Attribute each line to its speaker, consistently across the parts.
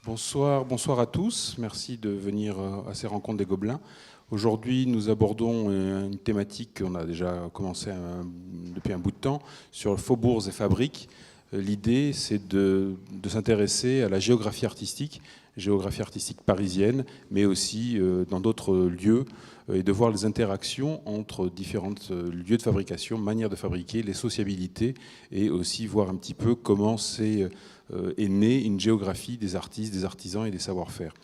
Speaker 1: Bonsoir à tous. Merci de venir à ces rencontres des Gobelins. Aujourd'hui, nous abordons une thématique qu'on a déjà commencé depuis un bout de temps sur faubourgs et fabriques. L'idée, c'est de s'intéresser à la géographie artistique parisienne, mais aussi dans d'autres lieux, et de voir les interactions entre différents lieux de fabrication, manières de fabriquer, les sociabilités, et aussi voir un petit peu comment est née une géographie des artistes, des artisans et des savoir-faire.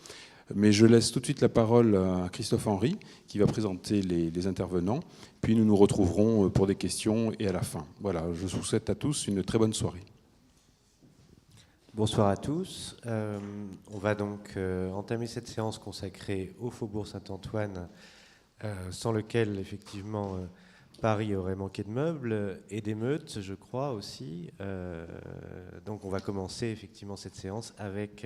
Speaker 1: Mais je laisse tout de suite la parole à Christophe Henry, qui va présenter les intervenants, puis nous nous retrouverons pour des questions et à la fin. Voilà, je vous souhaite à tous une très bonne soirée.
Speaker 2: Bonsoir à tous. On va donc entamer cette séance consacrée au Faubourg Saint-Antoine, sans lequel, effectivement, Paris aurait manqué de meubles et d'émeutes, je crois aussi. Donc on va commencer effectivement cette séance avec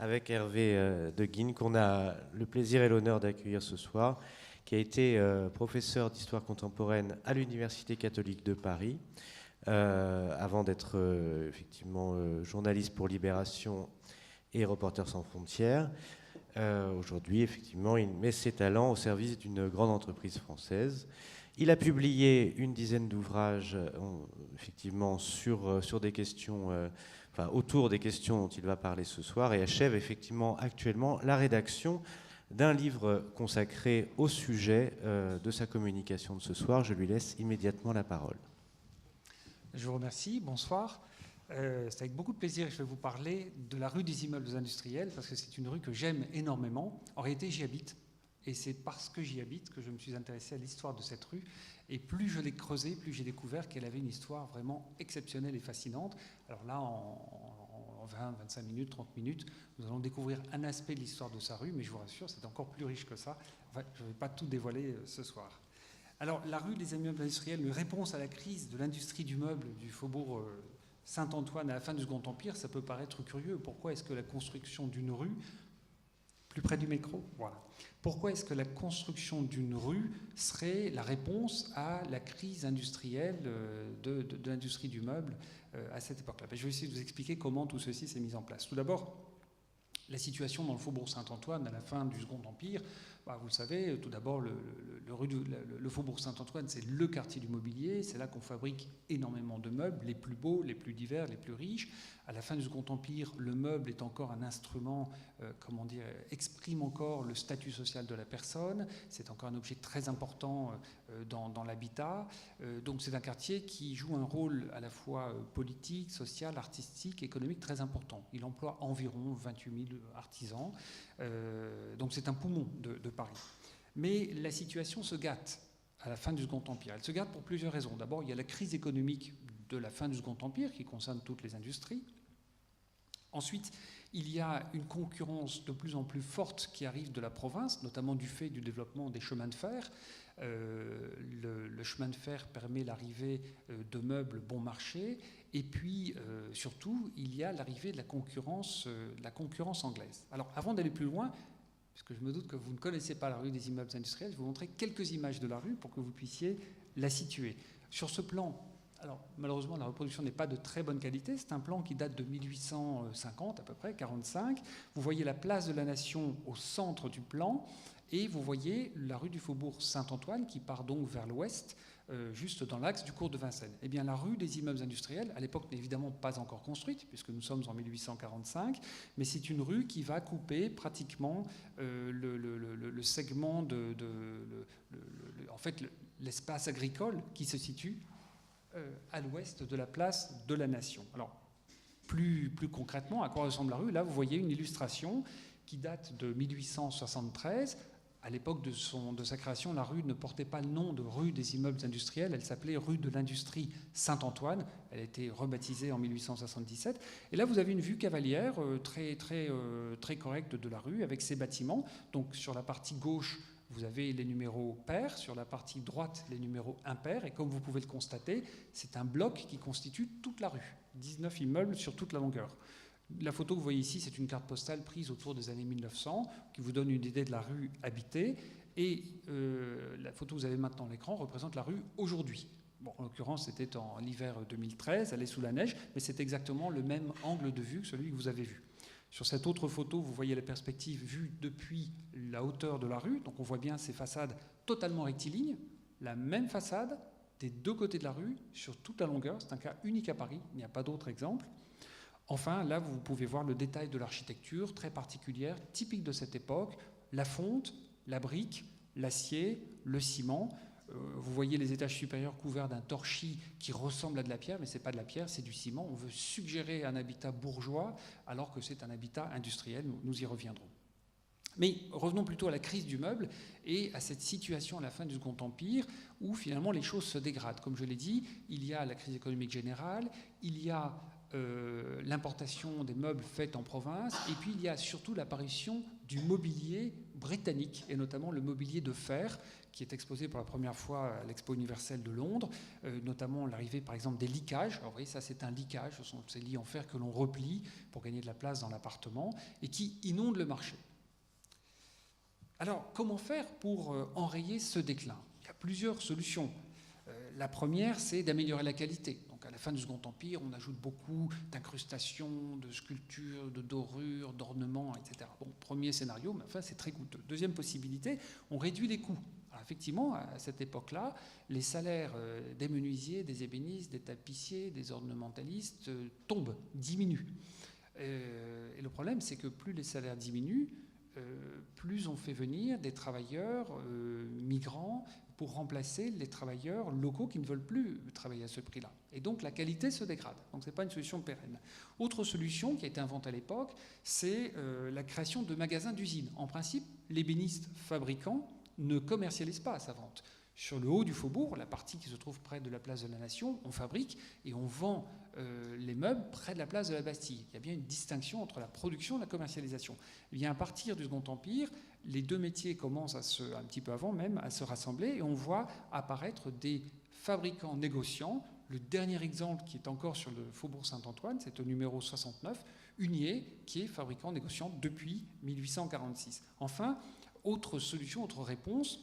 Speaker 2: Hervé de Guignes, qu'on a le plaisir et l'honneur d'accueillir ce soir, qui a été professeur d'histoire contemporaine à l'Université catholique de Paris, avant d'être effectivement journaliste pour Libération et Reporters sans frontières. Aujourd'hui, effectivement, il met ses talents au service d'une grande entreprise française. Il a publié une dizaine d'ouvrages, effectivement, sur des questions, autour des questions dont il va parler ce soir, et achève effectivement actuellement la rédaction d'un livre consacré au sujet de sa communication de ce soir. Je lui laisse immédiatement la parole.
Speaker 3: Je vous remercie, bonsoir. C'est avec beaucoup de plaisir que je vais vous parler de la rue des immeubles industriels, parce que c'est une rue que j'aime énormément. En réalité, j'y habite, et c'est parce que j'y habite que je me suis intéressé à l'histoire de cette rue. Et plus je l'ai creusée, plus j'ai découvert qu'elle avait une histoire vraiment exceptionnelle et fascinante. Alors là, en 20, 25 minutes, 30 minutes, nous allons découvrir un aspect de l'histoire de sa rue, mais je vous rassure, c'est encore plus riche que ça. Enfin, je ne vais pas tout dévoiler ce soir. Alors, la rue des immeubles industriels, une réponse à la crise de l'industrie du meuble du faubourg Saint-Antoine à la fin du Second Empire, ça peut paraître curieux. Pourquoi est-ce que la construction d'une rue, plus près du micro, voilà. Pourquoi est-ce que la construction d'une rue serait la réponse à la crise industrielle de l'industrie du meuble à cette époque-là? Je vais essayer de vous expliquer comment tout ceci s'est mis en place. Tout d'abord, la situation dans le faubourg Saint-Antoine à la fin du Second Empire. Vous le savez, tout d'abord, le faubourg Saint-Antoine, c'est le quartier du mobilier. C'est là qu'on fabrique énormément de meubles, les plus beaux, les plus divers, les plus riches. À la fin du Second Empire, le meuble est encore un instrument, exprime encore le statut social de la personne. C'est encore un objet très important dans l'habitat. Donc c'est un quartier qui joue un rôle à la fois politique, social, artistique, économique très important. Il emploie environ 28 000 artisans. Donc c'est un poumon de Paris. Mais la situation se gâte à la fin du Second Empire. Elle se gâte pour plusieurs raisons. D'abord, il y a la crise économique de la fin du Second Empire qui concerne toutes les industries. Ensuite, il y a une concurrence de plus en plus forte qui arrive de la province, notamment du fait du développement des chemins de fer. Le chemin de fer permet l'arrivée de meubles bon marché. Et puis, surtout, il y a l'arrivée de la concurrence anglaise. Alors, avant d'aller plus loin, puisque je me doute que vous ne connaissez pas la rue des immeubles industriels, je vais vous montrer quelques images de la rue pour que vous puissiez la situer. Sur ce plan, alors malheureusement la reproduction n'est pas de très bonne qualité, c'est un plan qui date de 1850 à peu près, 45. Vous voyez la place de la Nation au centre du plan et vous voyez la rue du Faubourg Saint-Antoine qui part donc vers l'ouest, juste dans l'axe du cours de Vincennes. Eh bien, la rue des immeubles industriels, à l'époque, n'est évidemment pas encore construite, puisque nous sommes en 1845, mais c'est une rue qui va couper pratiquement le segment l'espace agricole qui se situe à l'ouest de la place de la Nation. Alors, plus concrètement, à quoi ressemble la rue? Là, vous voyez une illustration qui date de 1873. À l'époque de sa création, la rue ne portait pas le nom de rue des immeubles industriels, elle s'appelait rue de l'Industrie Saint-Antoine. Elle a été rebaptisée en 1877. Et là, vous avez une vue cavalière très correcte de la rue avec ses bâtiments. Donc, sur la partie gauche, vous avez les numéros pairs, sur la partie droite, les numéros impairs. Et comme vous pouvez le constater, c'est un bloc qui constitue toute la rue. 19 immeubles sur toute la longueur. La photo que vous voyez ici, c'est une carte postale prise autour des années 1900 qui vous donne une idée de la rue habitée. Et la photo que vous avez maintenant à l'écran représente la rue aujourd'hui. Bon, en l'occurrence, c'était en l'hiver 2013, elle est sous la neige, mais c'est exactement le même angle de vue que celui que vous avez vu. Sur cette autre photo, vous voyez la perspective vue depuis la hauteur de la rue. Donc on voit bien ces façades totalement rectilignes, la même façade des deux côtés de la rue sur toute la longueur. C'est un cas unique à Paris, il n'y a pas d'autre exemple. Enfin, là, vous pouvez voir le détail de l'architecture très particulière, typique de cette époque. La fonte, la brique, l'acier, le ciment. Vous voyez les étages supérieurs couverts d'un torchis qui ressemble à de la pierre, mais ce n'est pas de la pierre, c'est du ciment. On veut suggérer un habitat bourgeois alors que c'est un habitat industriel. Nous y reviendrons. Mais revenons plutôt à la crise du meuble et à cette situation à la fin du Second Empire où finalement les choses se dégradent. Comme je l'ai dit, il y a la crise économique générale, il y a l'importation des meubles faits en province, et puis il y a surtout l'apparition du mobilier britannique, et notamment le mobilier de fer, qui est exposé pour la première fois à l'Expo universelle de Londres, notamment l'arrivée par exemple des liquages. Alors vous voyez, ça c'est un liquage, ce sont ces lits en fer que l'on replie pour gagner de la place dans l'appartement, et qui inondent le marché. Alors comment faire pour enrayer ce déclin? Il y a plusieurs solutions. La première, c'est d'améliorer la qualité. Donc à la fin du Second Empire, on ajoute beaucoup d'incrustations, de sculptures, de dorures, d'ornements, etc. Bon, premier scénario, mais enfin c'est très coûteux. Deuxième possibilité, on réduit les coûts. Alors effectivement, à cette époque-là, les salaires des menuisiers, des ébénistes, des tapissiers, des ornementalistes tombent, diminuent. Et le problème, c'est que plus les salaires diminuent, plus on fait venir des travailleurs migrants pour remplacer les travailleurs locaux qui ne veulent plus travailler à ce prix-là. Et donc la qualité se dégrade. Donc ce n'est pas une solution pérenne. Autre solution qui a été inventée à l'époque, c'est la création de magasins d'usines. En principe, l'ébéniste fabricant ne commercialise pas à sa vente. Sur le haut du faubourg, la partie qui se trouve près de la place de la Nation, on fabrique et on vend les meubles près de la place de la Bastille. Il y a bien une distinction entre la production et la commercialisation. Eh bien, à partir du Second Empire, les deux métiers commencent un petit peu avant même, à se rassembler et on voit apparaître des fabricants négociants. Le dernier exemple qui est encore sur le faubourg Saint-Antoine, c'est au numéro 69, Hunier, qui est fabricant négociant depuis 1846. Enfin, autre solution, autre réponse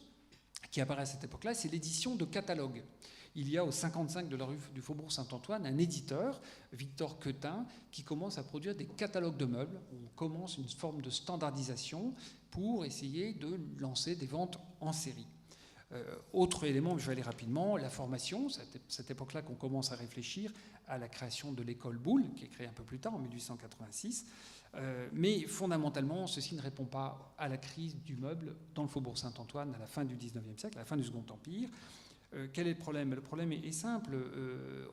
Speaker 3: qui apparaît à cette époque-là, c'est l'édition de catalogues. Il y a au 55 de la rue du Faubourg Saint-Antoine un éditeur, Victor Quetin, qui commence à produire des catalogues de meubles. On commence une forme de standardisation pour essayer de lancer des ventes en série. Autre élément, je vais aller rapidement, la formation. C'est à cette époque-là qu'on commence à réfléchir à la création de l'école Boulle, qui est créée un peu plus tard, en 1886. Mais fondamentalement, ceci ne répond pas à la crise du meuble dans le Faubourg Saint-Antoine à la fin du XIXe siècle, à la fin du Second Empire. Quel est le problème? Le problème est simple.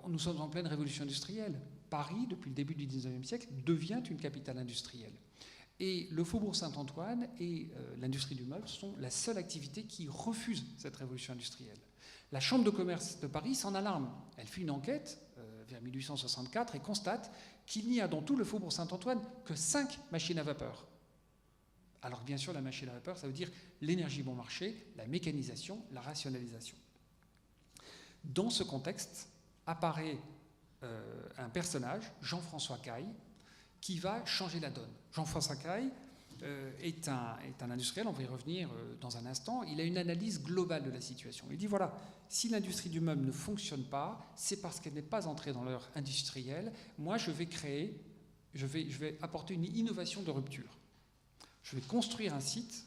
Speaker 3: Nous sommes en pleine révolution industrielle. Paris, depuis le début du XIXe siècle, devient une capitale industrielle. Et le Faubourg Saint-Antoine et l'industrie du meuble sont la seule activité qui refuse cette révolution industrielle. La Chambre de commerce de Paris s'en alarme. Elle fait une enquête vers 1864 et constate qu'il n'y a dans tout le Faubourg Saint-Antoine que 5 machines à vapeur. Alors bien sûr, la machine à vapeur, ça veut dire l'énergie bon marché, la mécanisation, la rationalisation. Dans ce contexte apparaît un personnage, Jean-François Caille, qui va changer la donne. Jean-François Caille est un industriel, on va y revenir dans un instant. Il a une analyse globale de la situation. Il dit voilà, si l'industrie du meuble ne fonctionne pas, c'est parce qu'elle n'est pas entrée dans l'heure industrielle. Moi, je vais apporter une innovation de rupture. Je vais construire un site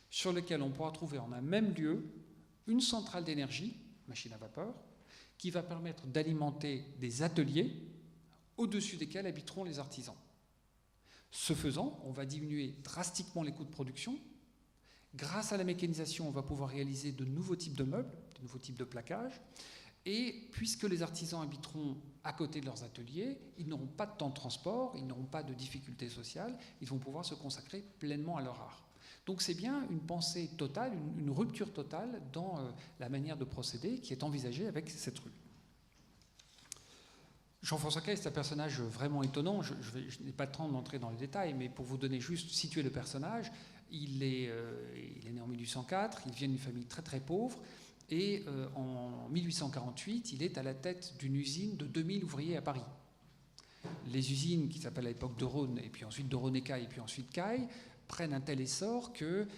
Speaker 3: sur lequel on pourra trouver en un même lieu une centrale d'énergie, machine à vapeur, qui va permettre d'alimenter des ateliers au-dessus desquels habiteront les artisans. Ce faisant, on va diminuer drastiquement les coûts de production. Grâce à la mécanisation, on va pouvoir réaliser de nouveaux types de meubles, de nouveaux types de plaquages. Et puisque les artisans habiteront à côté de leurs ateliers, ils n'auront pas de temps de transport, ils n'auront pas de difficultés sociales, ils vont pouvoir se consacrer pleinement à leur art. Donc c'est bien une pensée totale, une rupture totale dans la manière de procéder qui est envisagée avec cette rue. Jean-François Caille, c'est un personnage vraiment étonnant. Je n'ai pas de temps d'entrer dans les détails, mais pour vous donner juste, situer le personnage, il est né en 1804, il vient d'une famille très très pauvre, et en 1848, il est à la tête d'une usine de 2000 ouvriers à Paris. Les usines qui s'appellent à l'époque de Rhône, et puis ensuite de Rhône et Caille, et puis ensuite Caille, prennent un tel essor qu'elles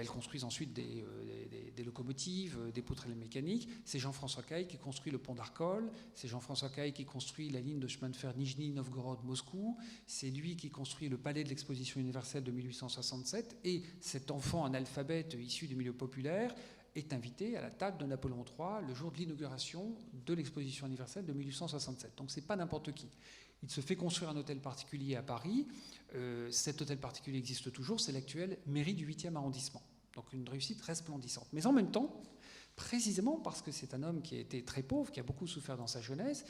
Speaker 3: construisent ensuite des locomotives, des poutres mécaniques. C'est Jean-François Caille qui construit le pont d'Arcole, c'est Jean-François Caille qui construit la ligne de chemin de fer Nijni-Novgorod-Moscou, c'est lui qui construit le palais de l'exposition universelle de 1867, et cet enfant analphabète issu du milieu populaire est invité à la table de Napoléon III le jour de l'inauguration de l'exposition universelle de 1867. Donc c'est pas n'importe qui. Il se fait construire un hôtel particulier à Paris. Cet hôtel particulier existe toujours, c'est l'actuelle mairie du 8e arrondissement. Donc une réussite resplendissante. Mais en même temps, précisément parce que c'est un homme qui a été très pauvre, qui a beaucoup souffert dans sa jeunesse,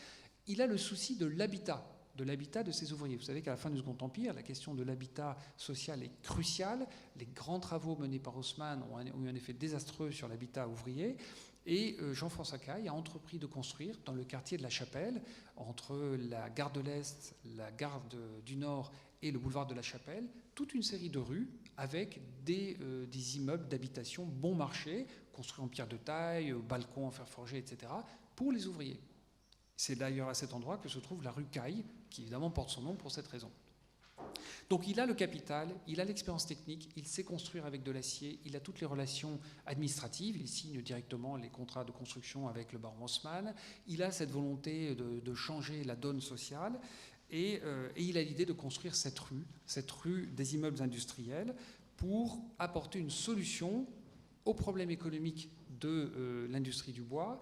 Speaker 3: il a le souci de l'habitat de ses ouvriers. Vous savez qu'à la fin du Second Empire, la question de l'habitat social est cruciale. Les grands travaux menés par Haussmann ont eu un effet désastreux sur l'habitat ouvrier. Et Jean-François Caille a entrepris de construire dans le quartier de la Chapelle, entre la gare de l'Est, la gare du Nord et le boulevard de la Chapelle, toute une série de rues avec des immeubles d'habitation bon marché, construits en pierre de taille, balcons en fer forgé, etc., pour les ouvriers. C'est d'ailleurs à cet endroit que se trouve la rue Caille, qui évidemment porte son nom pour cette raison. Donc il a le capital, il a l'expérience technique, il sait construire avec de l'acier, il a toutes les relations administratives, il signe directement les contrats de construction avec le baron Haussmann, il a cette volonté de changer la donne sociale, et il a l'idée de construire cette rue des immeubles industriels, pour apporter une solution aux problèmes économiques de l'industrie du bois,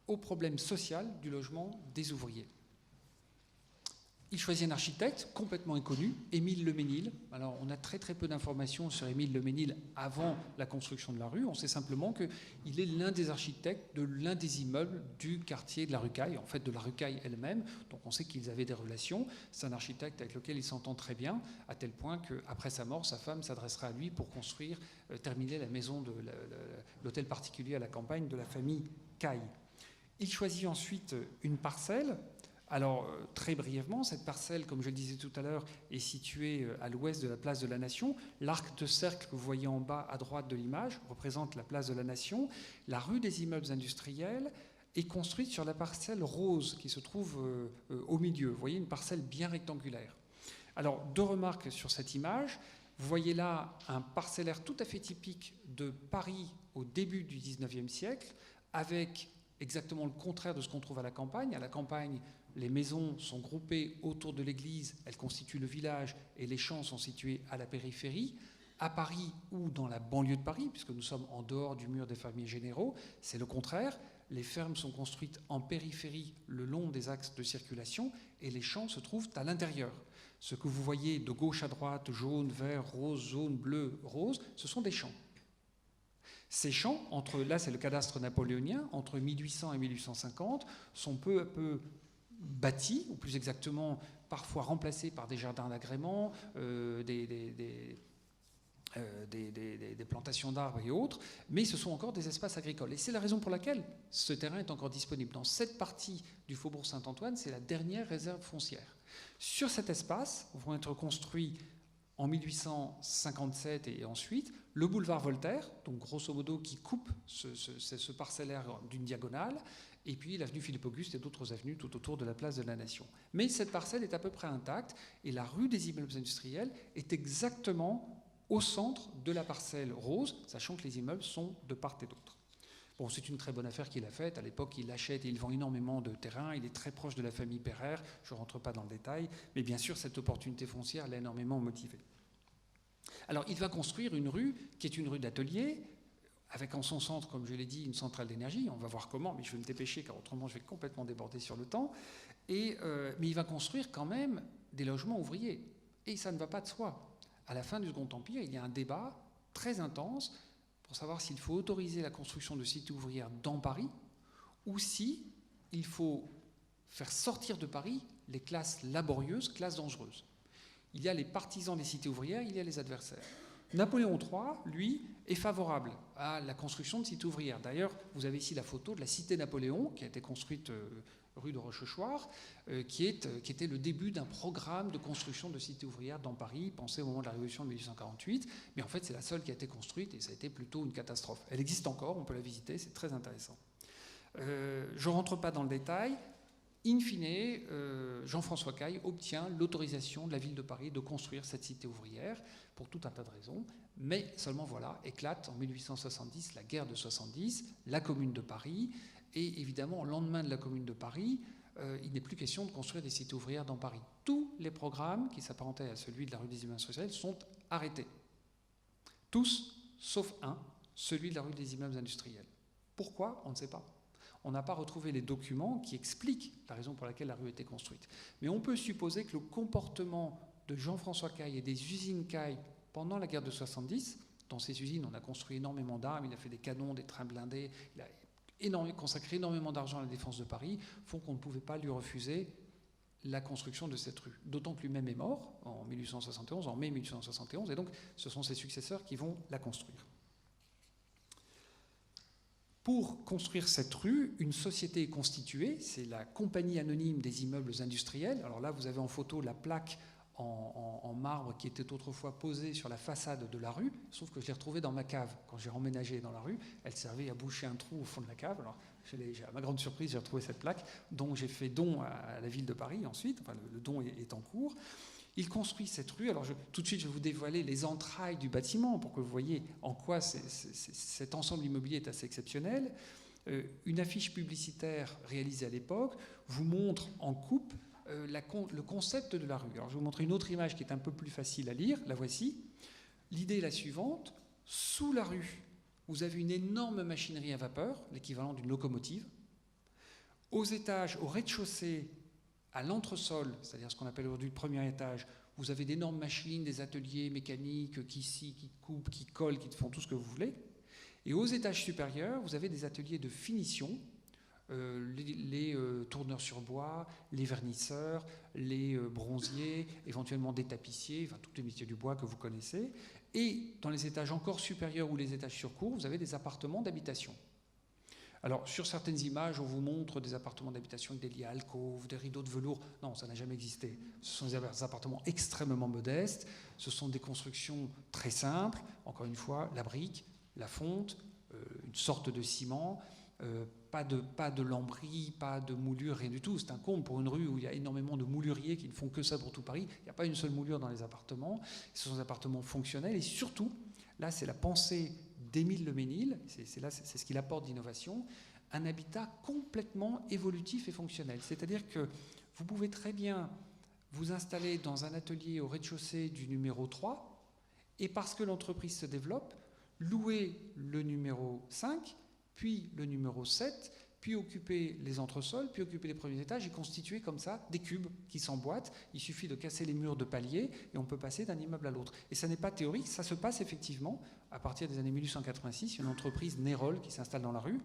Speaker 3: au problème social du logement des ouvriers. Il choisit un architecte complètement inconnu, Émile Le Mesnil. Alors, on a très très peu d'informations sur Émile Le Mesnil avant la construction de la rue. On sait simplement qu'il est l'un des architectes de l'un des immeubles du quartier de la rue Caille, en fait de la rue Caille elle-même. Donc on sait qu'ils avaient des relations. C'est un architecte avec lequel il s'entend très bien, à tel point qu'après sa mort, sa femme s'adressera à lui pour construire, terminer la maison de l'hôtel particulier à la campagne de la famille Caille. Il choisit ensuite une parcelle. Alors, très brièvement, cette parcelle, comme je le disais tout à l'heure, est située à l'ouest de la place de la Nation. L'arc de cercle que vous voyez en bas à droite de l'image représente la place de la Nation. La rue des immeubles industriels est construite sur la parcelle rose qui se trouve au milieu. Vous voyez, une parcelle bien rectangulaire. Alors, deux remarques sur cette image. Vous voyez là un parcellaire tout à fait typique de Paris au début du XIXe siècle, avec exactement le contraire de ce qu'on trouve à la campagne. À la campagne, les maisons sont groupées autour de l'église, elles constituent le village, et les champs sont situés à la périphérie. À Paris ou dans la banlieue de Paris, puisque nous sommes en dehors du mur des fermiers généraux, c'est le contraire. Les fermes sont construites en périphérie le long des axes de circulation, et les champs se trouvent à l'intérieur. Ce que vous voyez de gauche à droite, jaune, vert, rose, jaune, bleu, rose, ce sont des champs. Ces champs, là c'est le cadastre napoléonien, entre 1800 et 1850, sont peu à peu bâtis, ou plus exactement parfois remplacés par des jardins d'agrément, des plantations d'arbres et autres, mais ce sont encore des espaces agricoles. Et c'est la raison pour laquelle ce terrain est encore disponible. Dans cette partie du faubourg Saint-Antoine, c'est la dernière réserve foncière. Sur cet espace vont être construits en 1857 et ensuite le boulevard Voltaire, donc grosso modo qui coupe ce parcellaire d'une diagonale, et puis l'avenue Philippe-Auguste et d'autres avenues tout autour de la place de la Nation. Mais cette parcelle est à peu près intacte, et la rue des immeubles industriels est exactement au centre de la parcelle rose, sachant que les immeubles sont de part et d'autre. Bon, c'est une très bonne affaire qu'il a faite. À l'époque, il achète et il vend énormément de terrain. Il est très proche de la famille Pereire. Je ne rentre pas dans le détail. Mais bien sûr, cette opportunité foncière l'a énormément motivé. Alors, il va construire une rue qui est une rue d'atelier, avec en son centre, comme je l'ai dit, une centrale d'énergie. On va voir comment, mais je vais me dépêcher, car autrement, je vais complètement déborder sur le temps. Mais il va construire quand même des logements ouvriers. Et ça ne va pas de soi. À la fin du Second Empire, il y a un débat très intense pour savoir s'il faut autoriser la construction de cités ouvrières dans Paris ou si il faut faire sortir de Paris les classes laborieuses, classes dangereuses. Il y a les partisans des cités ouvrières, il y a les adversaires. Napoléon III, lui, est favorable à la construction de cités ouvrières. D'ailleurs, vous avez ici la photo de la cité Napoléon, qui a été construite rue de Rochechouart, qui était le début d'un programme de construction de cités ouvrières dans Paris, pensé au moment de la Révolution de 1848. Mais en fait, c'est la seule qui a été construite et ça a été plutôt une catastrophe. Elle existe encore, on peut la visiter, c'est très intéressant. Je ne rentre pas dans le détail. In fine, Jean-François Caille obtient l'autorisation de la ville de Paris de construire cette cité ouvrière pour tout un tas de raisons. Mais seulement voilà, éclate en 1870 la guerre de 70, la Commune de Paris, et évidemment, au lendemain de la Commune de Paris, il n'est plus question de construire des cités ouvrières dans Paris. Tous les programmes qui s'apparentaient à celui de la rue des Immeubles Industriels sont arrêtés. Tous, sauf un, celui de la rue des Immeubles Industriels. Pourquoi? On ne sait pas. On n'a pas retrouvé les documents qui expliquent la raison pour laquelle la rue a été construite. Mais on peut supposer que le comportement de Jean-François Caille et des usines Caille pendant la guerre de 70, dans ces usines, on a construit énormément d'armes, il a fait des canons, des trains blindés, il a consacré énormément d'argent à la défense de Paris, font qu'on ne pouvait pas lui refuser la construction de cette rue. D'autant que lui-même est mort en 1871, en mai 1871, et donc ce sont ses successeurs qui vont la construire. Pour construire cette rue, une société est constituée, c'est la Compagnie anonyme des immeubles industriels. Alors là, vous avez en photo la plaque en marbre qui était autrefois posée sur la façade de la rue, sauf que je l'ai retrouvée dans ma cave. Quand j'ai emménagé dans la rue, elle servait à boucher un trou au fond de la cave. Alors, à ma grande surprise, j'ai retrouvé cette plaque, dont j'ai fait don à la ville de Paris ensuite. Enfin, le don est en cours. Il construit cette rue. Alors tout de suite, je vais vous dévoiler les entrailles du bâtiment pour que vous voyez en quoi cet ensemble immobilier est assez exceptionnel. Une affiche publicitaire réalisée à l'époque vous montre en coupe le concept de la rue. Alors je vais vous montrer une autre image qui est un peu plus facile à lire. La voici. L'idée est la suivante. Sous la rue, vous avez une énorme machinerie à vapeur, l'équivalent d'une locomotive. Aux étages, au rez-de-chaussée, à l'entresol, c'est-à-dire ce qu'on appelle aujourd'hui le premier étage, vous avez d'énormes machines, des ateliers mécaniques qui scient, qui coupent, qui collent, qui font tout ce que vous voulez. Et aux étages supérieurs, vous avez des ateliers de finition, les tourneurs sur bois, les vernisseurs, les bronziers, éventuellement des tapissiers, enfin tous les métiers du bois que vous connaissez. Et dans les étages encore supérieurs ou les étages sur cour, vous avez des appartements d'habitation. Alors, sur certaines images, on vous montre des appartements d'habitation avec des lits à alcôve, des rideaux de velours. Non, ça n'a jamais existé. Ce sont des appartements extrêmement modestes. Ce sont des constructions très simples. Encore une fois, la brique, la fonte, une sorte de ciment, pas de lambris, pas de moulure, rien du tout. C'est un comble pour une rue où il y a énormément de mouluriers qui ne font que ça pour tout Paris. Il n'y a pas une seule moulure dans les appartements. Ce sont des appartements fonctionnels. Et surtout, là, c'est la pensée d'Émile Le Mesnil, c'est ce qu'il apporte d'innovation, un habitat complètement évolutif et fonctionnel. C'est-à-dire que vous pouvez très bien vous installer dans un atelier au rez-de-chaussée du numéro 3, et parce que l'entreprise se développe, louer le numéro 5, puis le numéro 7, puis occuper les entresols, puis occuper les premiers étages et constituer comme ça des cubes qui s'emboîtent. Il suffit de casser les murs de paliers et on peut passer d'un immeuble à l'autre. Et ça n'est pas théorique, ça se passe effectivement à partir des années 1886. Une entreprise Nérol qui s'installe dans la rue,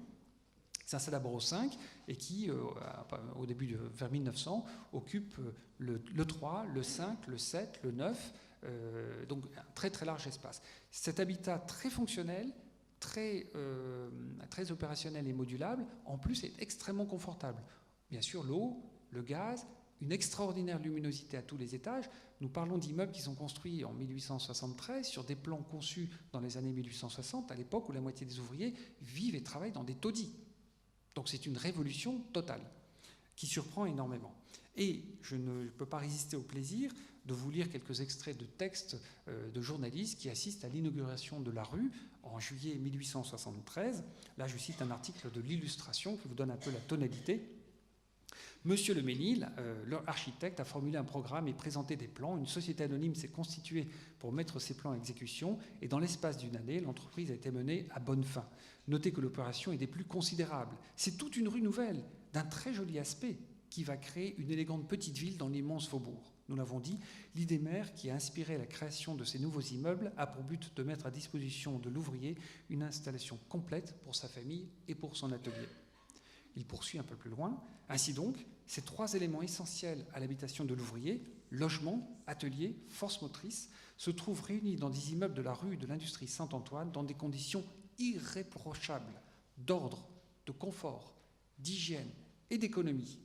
Speaker 3: qui s'installe d'abord au 5 et qui, au début, vers 1900, occupe le 3, le 5, le 7, le 9, donc un très très large espace. Cet habitat très fonctionnel, très opérationnel et modulable, en plus est extrêmement confortable. Bien sûr, l'eau, le gaz, une extraordinaire luminosité à tous les étages. Nous parlons d'immeubles qui sont construits en 1873 sur des plans conçus dans les années 1860, à l'époque où la moitié des ouvriers vivent et travaillent dans des taudis. Donc c'est une révolution totale qui surprend énormément. Et je ne peux pas résister au plaisir de vous lire quelques extraits de textes de journalistes qui assistent à l'inauguration de la rue en juillet 1873. Là, je cite un article de l'Illustration qui vous donne un peu la tonalité. Monsieur Le Mesnil, leur architecte, a formulé un programme et présenté des plans. Une société anonyme s'est constituée pour mettre ces plans en exécution et dans l'espace d'une année, l'entreprise a été menée à bonne fin. Notez que l'opération est des plus considérables. C'est toute une rue nouvelle, d'un très joli aspect, qui va créer une élégante petite ville dans l'immense faubourg. Nous l'avons dit, l'idée mère qui a inspiré la création de ces nouveaux immeubles a pour but de mettre à disposition de l'ouvrier une installation complète pour sa famille et pour son atelier. Il poursuit un peu plus loin. Ainsi donc, ces trois éléments essentiels à l'habitation de l'ouvrier, logement, atelier, force motrice, se trouvent réunis dans des immeubles de la rue de l'Industrie Saint-Antoine dans des conditions irréprochables d'ordre, de confort, d'hygiène et d'économie.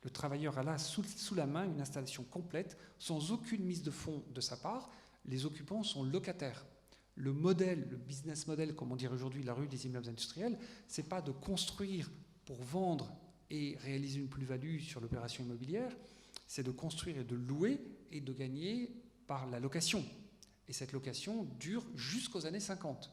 Speaker 3: Le travailleur a là sous la main une installation complète, sans aucune mise de fonds de sa part. Les occupants sont locataires. Le modèle, le business model, comme on dirait aujourd'hui, la rue des immeubles industriels, c'est pas de construire pour vendre et réaliser une plus-value sur l'opération immobilière, c'est de construire et de louer et de gagner par la location. Et cette location dure jusqu'aux années 50.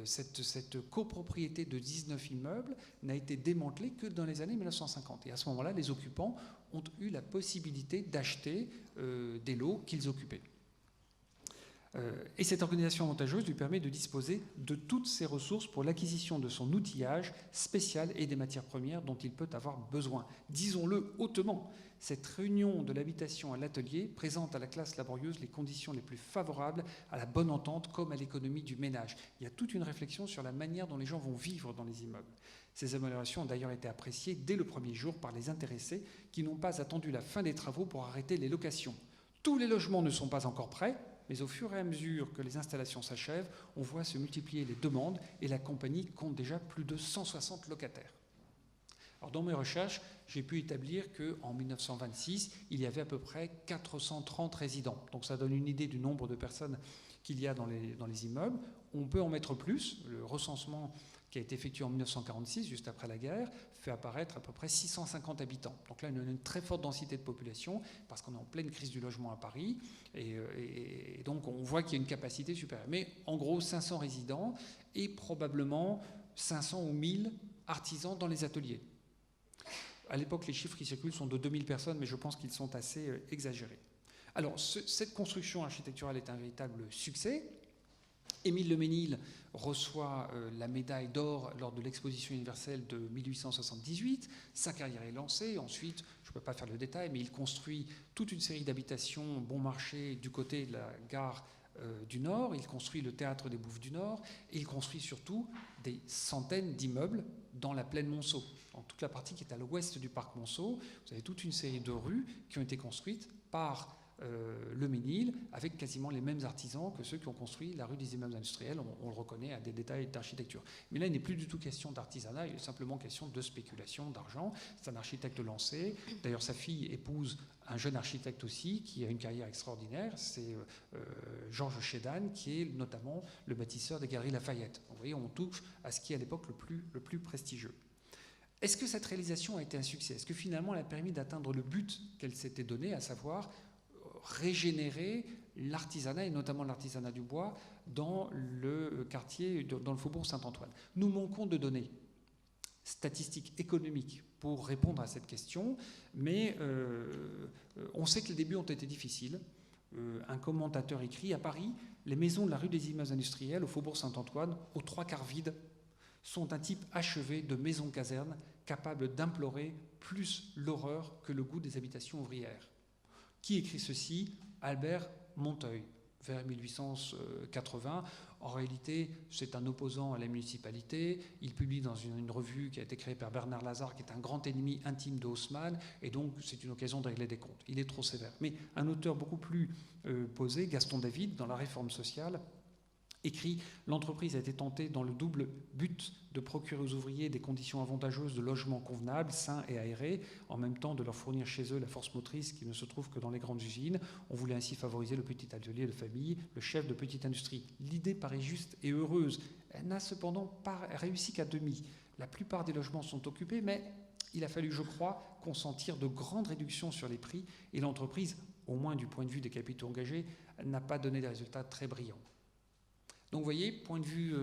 Speaker 3: Cette copropriété de 19 immeubles n'a été démantelée que dans les années 1950. Et à ce moment-là, les occupants ont eu la possibilité d'acheter des lots qu'ils occupaient. Et cette organisation avantageuse lui permet de disposer de toutes ses ressources pour l'acquisition de son outillage spécial et des matières premières dont il peut avoir besoin. Disons-le hautement, cette réunion de l'habitation à l'atelier présente à la classe laborieuse les conditions les plus favorables à la bonne entente comme à l'économie du ménage. Il y a toute une réflexion sur la manière dont les gens vont vivre dans les immeubles. Ces améliorations ont d'ailleurs été appréciées dès le premier jour par les intéressés qui n'ont pas attendu la fin des travaux pour arrêter les locations. Tous les logements ne sont pas encore prêts, mais au fur et à mesure que les installations s'achèvent, on voit se multiplier les demandes et la compagnie compte déjà plus de 160 locataires. Alors dans mes recherches, j'ai pu établir qu'en 1926, il y avait à peu près 430 résidents. Donc ça donne une idée du nombre de personnes qu'il y a dans les immeubles. On peut en mettre plus. Le recensement qui a été effectué en 1946, juste après la guerre, fait apparaître à peu près 650 habitants. Donc là, on a une très forte densité de population, parce qu'on est en pleine crise du logement à Paris, et donc on voit qu'il y a une capacité supérieure. Mais en gros, 500 résidents et probablement 500 ou 1000 artisans dans les ateliers. À l'époque, les chiffres qui circulent sont de 2000 personnes, mais je pense qu'ils sont assez exagérés. Alors, cette construction architecturale est un véritable succès. Émile Le Mesnil reçoit la médaille d'or lors de l'exposition universelle de 1878. Sa carrière est lancée. Ensuite, je ne peux pas faire le détail, mais il construit toute une série d'habitations bon marché du côté de la gare du Nord. Il construit le théâtre des Bouffes du Nord. Et il construit surtout des centaines d'immeubles dans la plaine Monceau. Dans toute la partie qui est à l'ouest du parc Monceau, vous avez toute une série de rues qui ont été construites par Le Mesnil, avec quasiment les mêmes artisans que ceux qui ont construit la rue des immeubles industriels. On le reconnaît à des détails d'architecture. Mais là, il n'est plus du tout question d'artisanat, il est simplement question de spéculation, d'argent. C'est un architecte lancé. D'ailleurs, sa fille épouse un jeune architecte aussi, qui a une carrière extraordinaire. C'est Georges Chédan, qui est notamment le bâtisseur des Galeries Lafayette. Vous voyez, on touche à ce qui est à l'époque le plus prestigieux. Est-ce que cette réalisation a été un succès? Est-ce que finalement elle a permis d'atteindre le but qu'elle s'était donné, à savoir régénérer l'artisanat, et notamment l'artisanat du bois, dans le quartier, dans le faubourg Saint-Antoine? Nous manquons de données statistiques, économiques, pour répondre à cette question, mais on sait que les débuts ont été difficiles. Un commentateur écrit: à Paris, les maisons de la rue des immeubles industriels, au faubourg Saint-Antoine, aux 3/4 vides, sont un type achevé de maison-caserne, capable d'implorer plus l'horreur que le goût des habitations ouvrières. Qui écrit ceci? Albert Monteuil, vers 1880. En réalité, c'est un opposant à la municipalité. Il publie dans une revue qui a été créée par Bernard Lazare, qui est un grand ennemi intime de Haussmann, et donc c'est une occasion de régler des comptes. Il est trop sévère. Mais un auteur beaucoup plus posé, Gaston David, dans La Réforme sociale, écrit: l'entreprise a été tentée dans le double but de procurer aux ouvriers des conditions avantageuses de logement convenables, sains et aérés, en même temps de leur fournir chez eux la force motrice qui ne se trouve que dans les grandes usines. On voulait ainsi favoriser le petit atelier de famille, le chef de petite industrie. L'idée paraît juste et heureuse. Elle n'a cependant pas réussi qu'à demi. La plupart des logements sont occupés, mais il a fallu, je crois, consentir de grandes réductions sur les prix, et l'entreprise, au moins du point de vue des capitaux engagés, n'a pas donné des résultats très brillants. Donc vous voyez, point de vue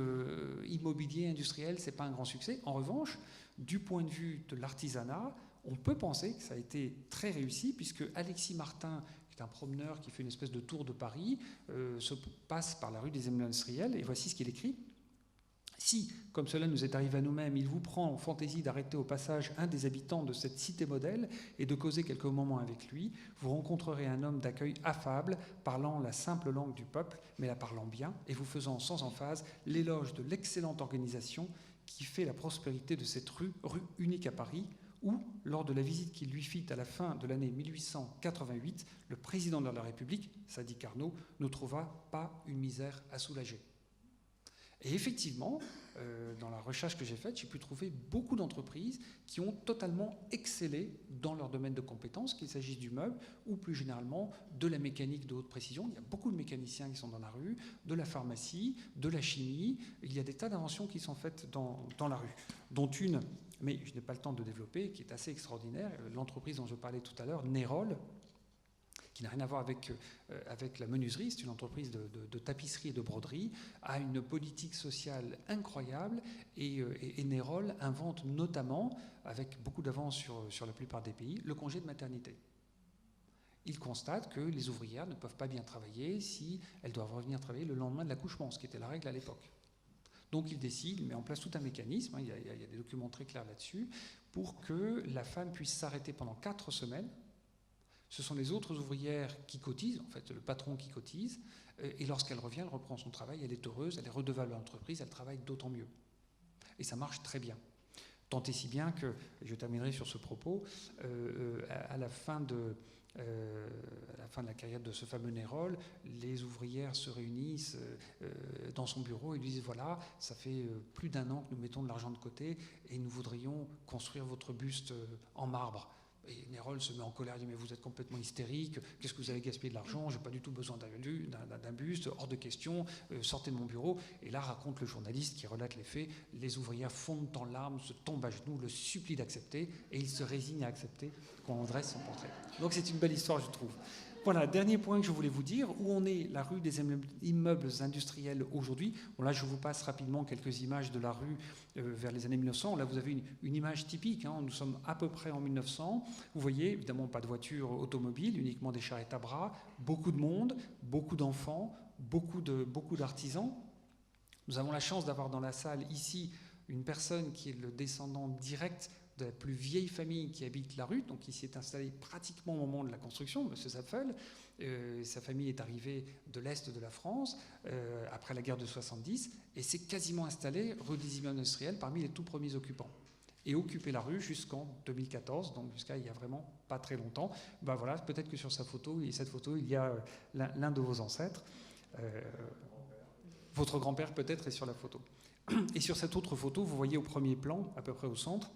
Speaker 3: immobilier, industriel, ce n'est pas un grand succès. En revanche, du point de vue de l'artisanat, on peut penser que ça a été très réussi, puisque Alexis Martin, qui est un promeneur qui fait une espèce de tour de Paris, se passe par la rue des immeubles industriels, et voici ce qu'il écrit. Si, comme cela nous est arrivé à nous-mêmes, il vous prend en fantaisie d'arrêter au passage un des habitants de cette cité modèle et de causer quelques moments avec lui, vous rencontrerez un homme d'accueil affable, parlant la simple langue du peuple, mais la parlant bien, et vous faisant sans emphase l'éloge de l'excellente organisation qui fait la prospérité de cette rue unique à Paris, où, lors de la visite qu'il lui fit à la fin de l'année 1888, le président de la République, Sadi Carnot, ne trouva pas une misère à soulager. Et effectivement, dans la recherche que j'ai faite, j'ai pu trouver beaucoup d'entreprises qui ont totalement excellé dans leur domaine de compétences, qu'il s'agisse du meuble ou plus généralement de la mécanique de haute précision. Il y a beaucoup de mécaniciens qui sont dans la rue, de la pharmacie, de la chimie. Il y a des tas d'inventions qui sont faites dans la rue, dont une mais je n'ai pas le temps de développer, qui est assez extraordinaire. L'entreprise dont je parlais tout à l'heure, Nérol, qui n'a rien à voir avec la menuiserie, c'est une entreprise de tapisserie et de broderie, a une politique sociale incroyable, et Nérol invente notamment, avec beaucoup d'avance sur la plupart des pays, le congé de maternité. Il constate que les ouvrières ne peuvent pas bien travailler si elles doivent revenir travailler le lendemain de l'accouchement, ce qui était la règle à l'époque. Donc il décide, il met en place tout un mécanisme, il y a des documents très clairs là-dessus, pour que la femme puisse s'arrêter pendant 4 semaines. Ce sont les autres ouvrières qui cotisent, en fait le patron qui cotise, et lorsqu'elle revient, elle reprend son travail, elle est heureuse, elle est redevable à l'entreprise, elle travaille d'autant mieux. Et ça marche très bien. Tant et si bien que, et je terminerai sur ce propos, à la fin de la carrière de ce fameux Nérol, les ouvrières se réunissent dans son bureau et lui disent voilà, ça fait plus d'1 an que nous mettons de l'argent de côté et nous voudrions construire votre buste en marbre. Et Nérol se met en colère, il dit mais vous êtes complètement hystérique, qu'est-ce que vous avez gaspillé de l'argent, j'ai pas du tout besoin d'un buste, hors de question, sortez de mon bureau. Et là raconte le journaliste qui relate les faits, les ouvrières fondent en larmes, se tombent à genoux, le supplient d'accepter, et il se résigne à accepter qu'on dresse son portrait. Donc c'est une belle histoire, je trouve. Voilà, dernier point que je voulais vous dire, où en est la rue des immeubles industriels aujourd'hui. Bon, là, je vous passe rapidement quelques images de la rue vers les années 1900. Là, vous avez une image typique, hein. Nous sommes à peu près en 1900. Vous voyez, évidemment, pas de voiture automobile, uniquement des charrettes à bras, beaucoup de monde, beaucoup d'enfants, beaucoup d'artisans. Nous avons la chance d'avoir dans la salle ici une personne qui est le descendant direct de la plus vieille famille qui habite la rue, donc qui s'y est installée pratiquement au moment de la construction, M. Zapfel. Sa famille est arrivée de l'Est de la France après la guerre de 70 et s'est quasiment installée rue des immeubles industriels parmi les tout premiers occupants. Et occupé la rue jusqu'en 2014, donc jusqu'à il y a vraiment pas très longtemps. Ben voilà, peut-être que sur cette photo, il y a l'un de vos ancêtres. Votre grand-père peut-être est sur la photo. Et sur cette autre photo, vous voyez au premier plan, à peu près au centre,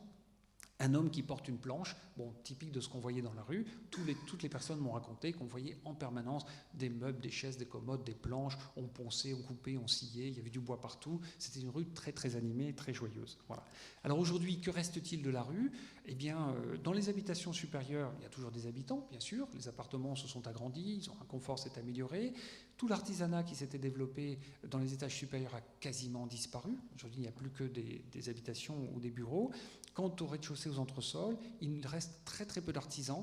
Speaker 3: un homme qui porte une planche, bon, typique de ce qu'on voyait dans la rue. Toutes les personnes m'ont raconté qu'on voyait en permanence des meubles, des chaises, des commodes, des planches. On ponçait, on coupait, on sciait, il y avait du bois partout. C'était une rue très très animée, très joyeuse. Voilà. Alors aujourd'hui, que reste-t-il de la rue ? Eh bien, dans les habitations supérieures, il y a toujours des habitants, bien sûr. Les appartements se sont agrandis, un confort s'est amélioré. Tout l'artisanat qui s'était développé dans les étages supérieurs a quasiment disparu. Aujourd'hui, il n'y a plus que des habitations ou des bureaux. Quant au rez-de-chaussée, aux entresols, il reste très très peu d'artisans.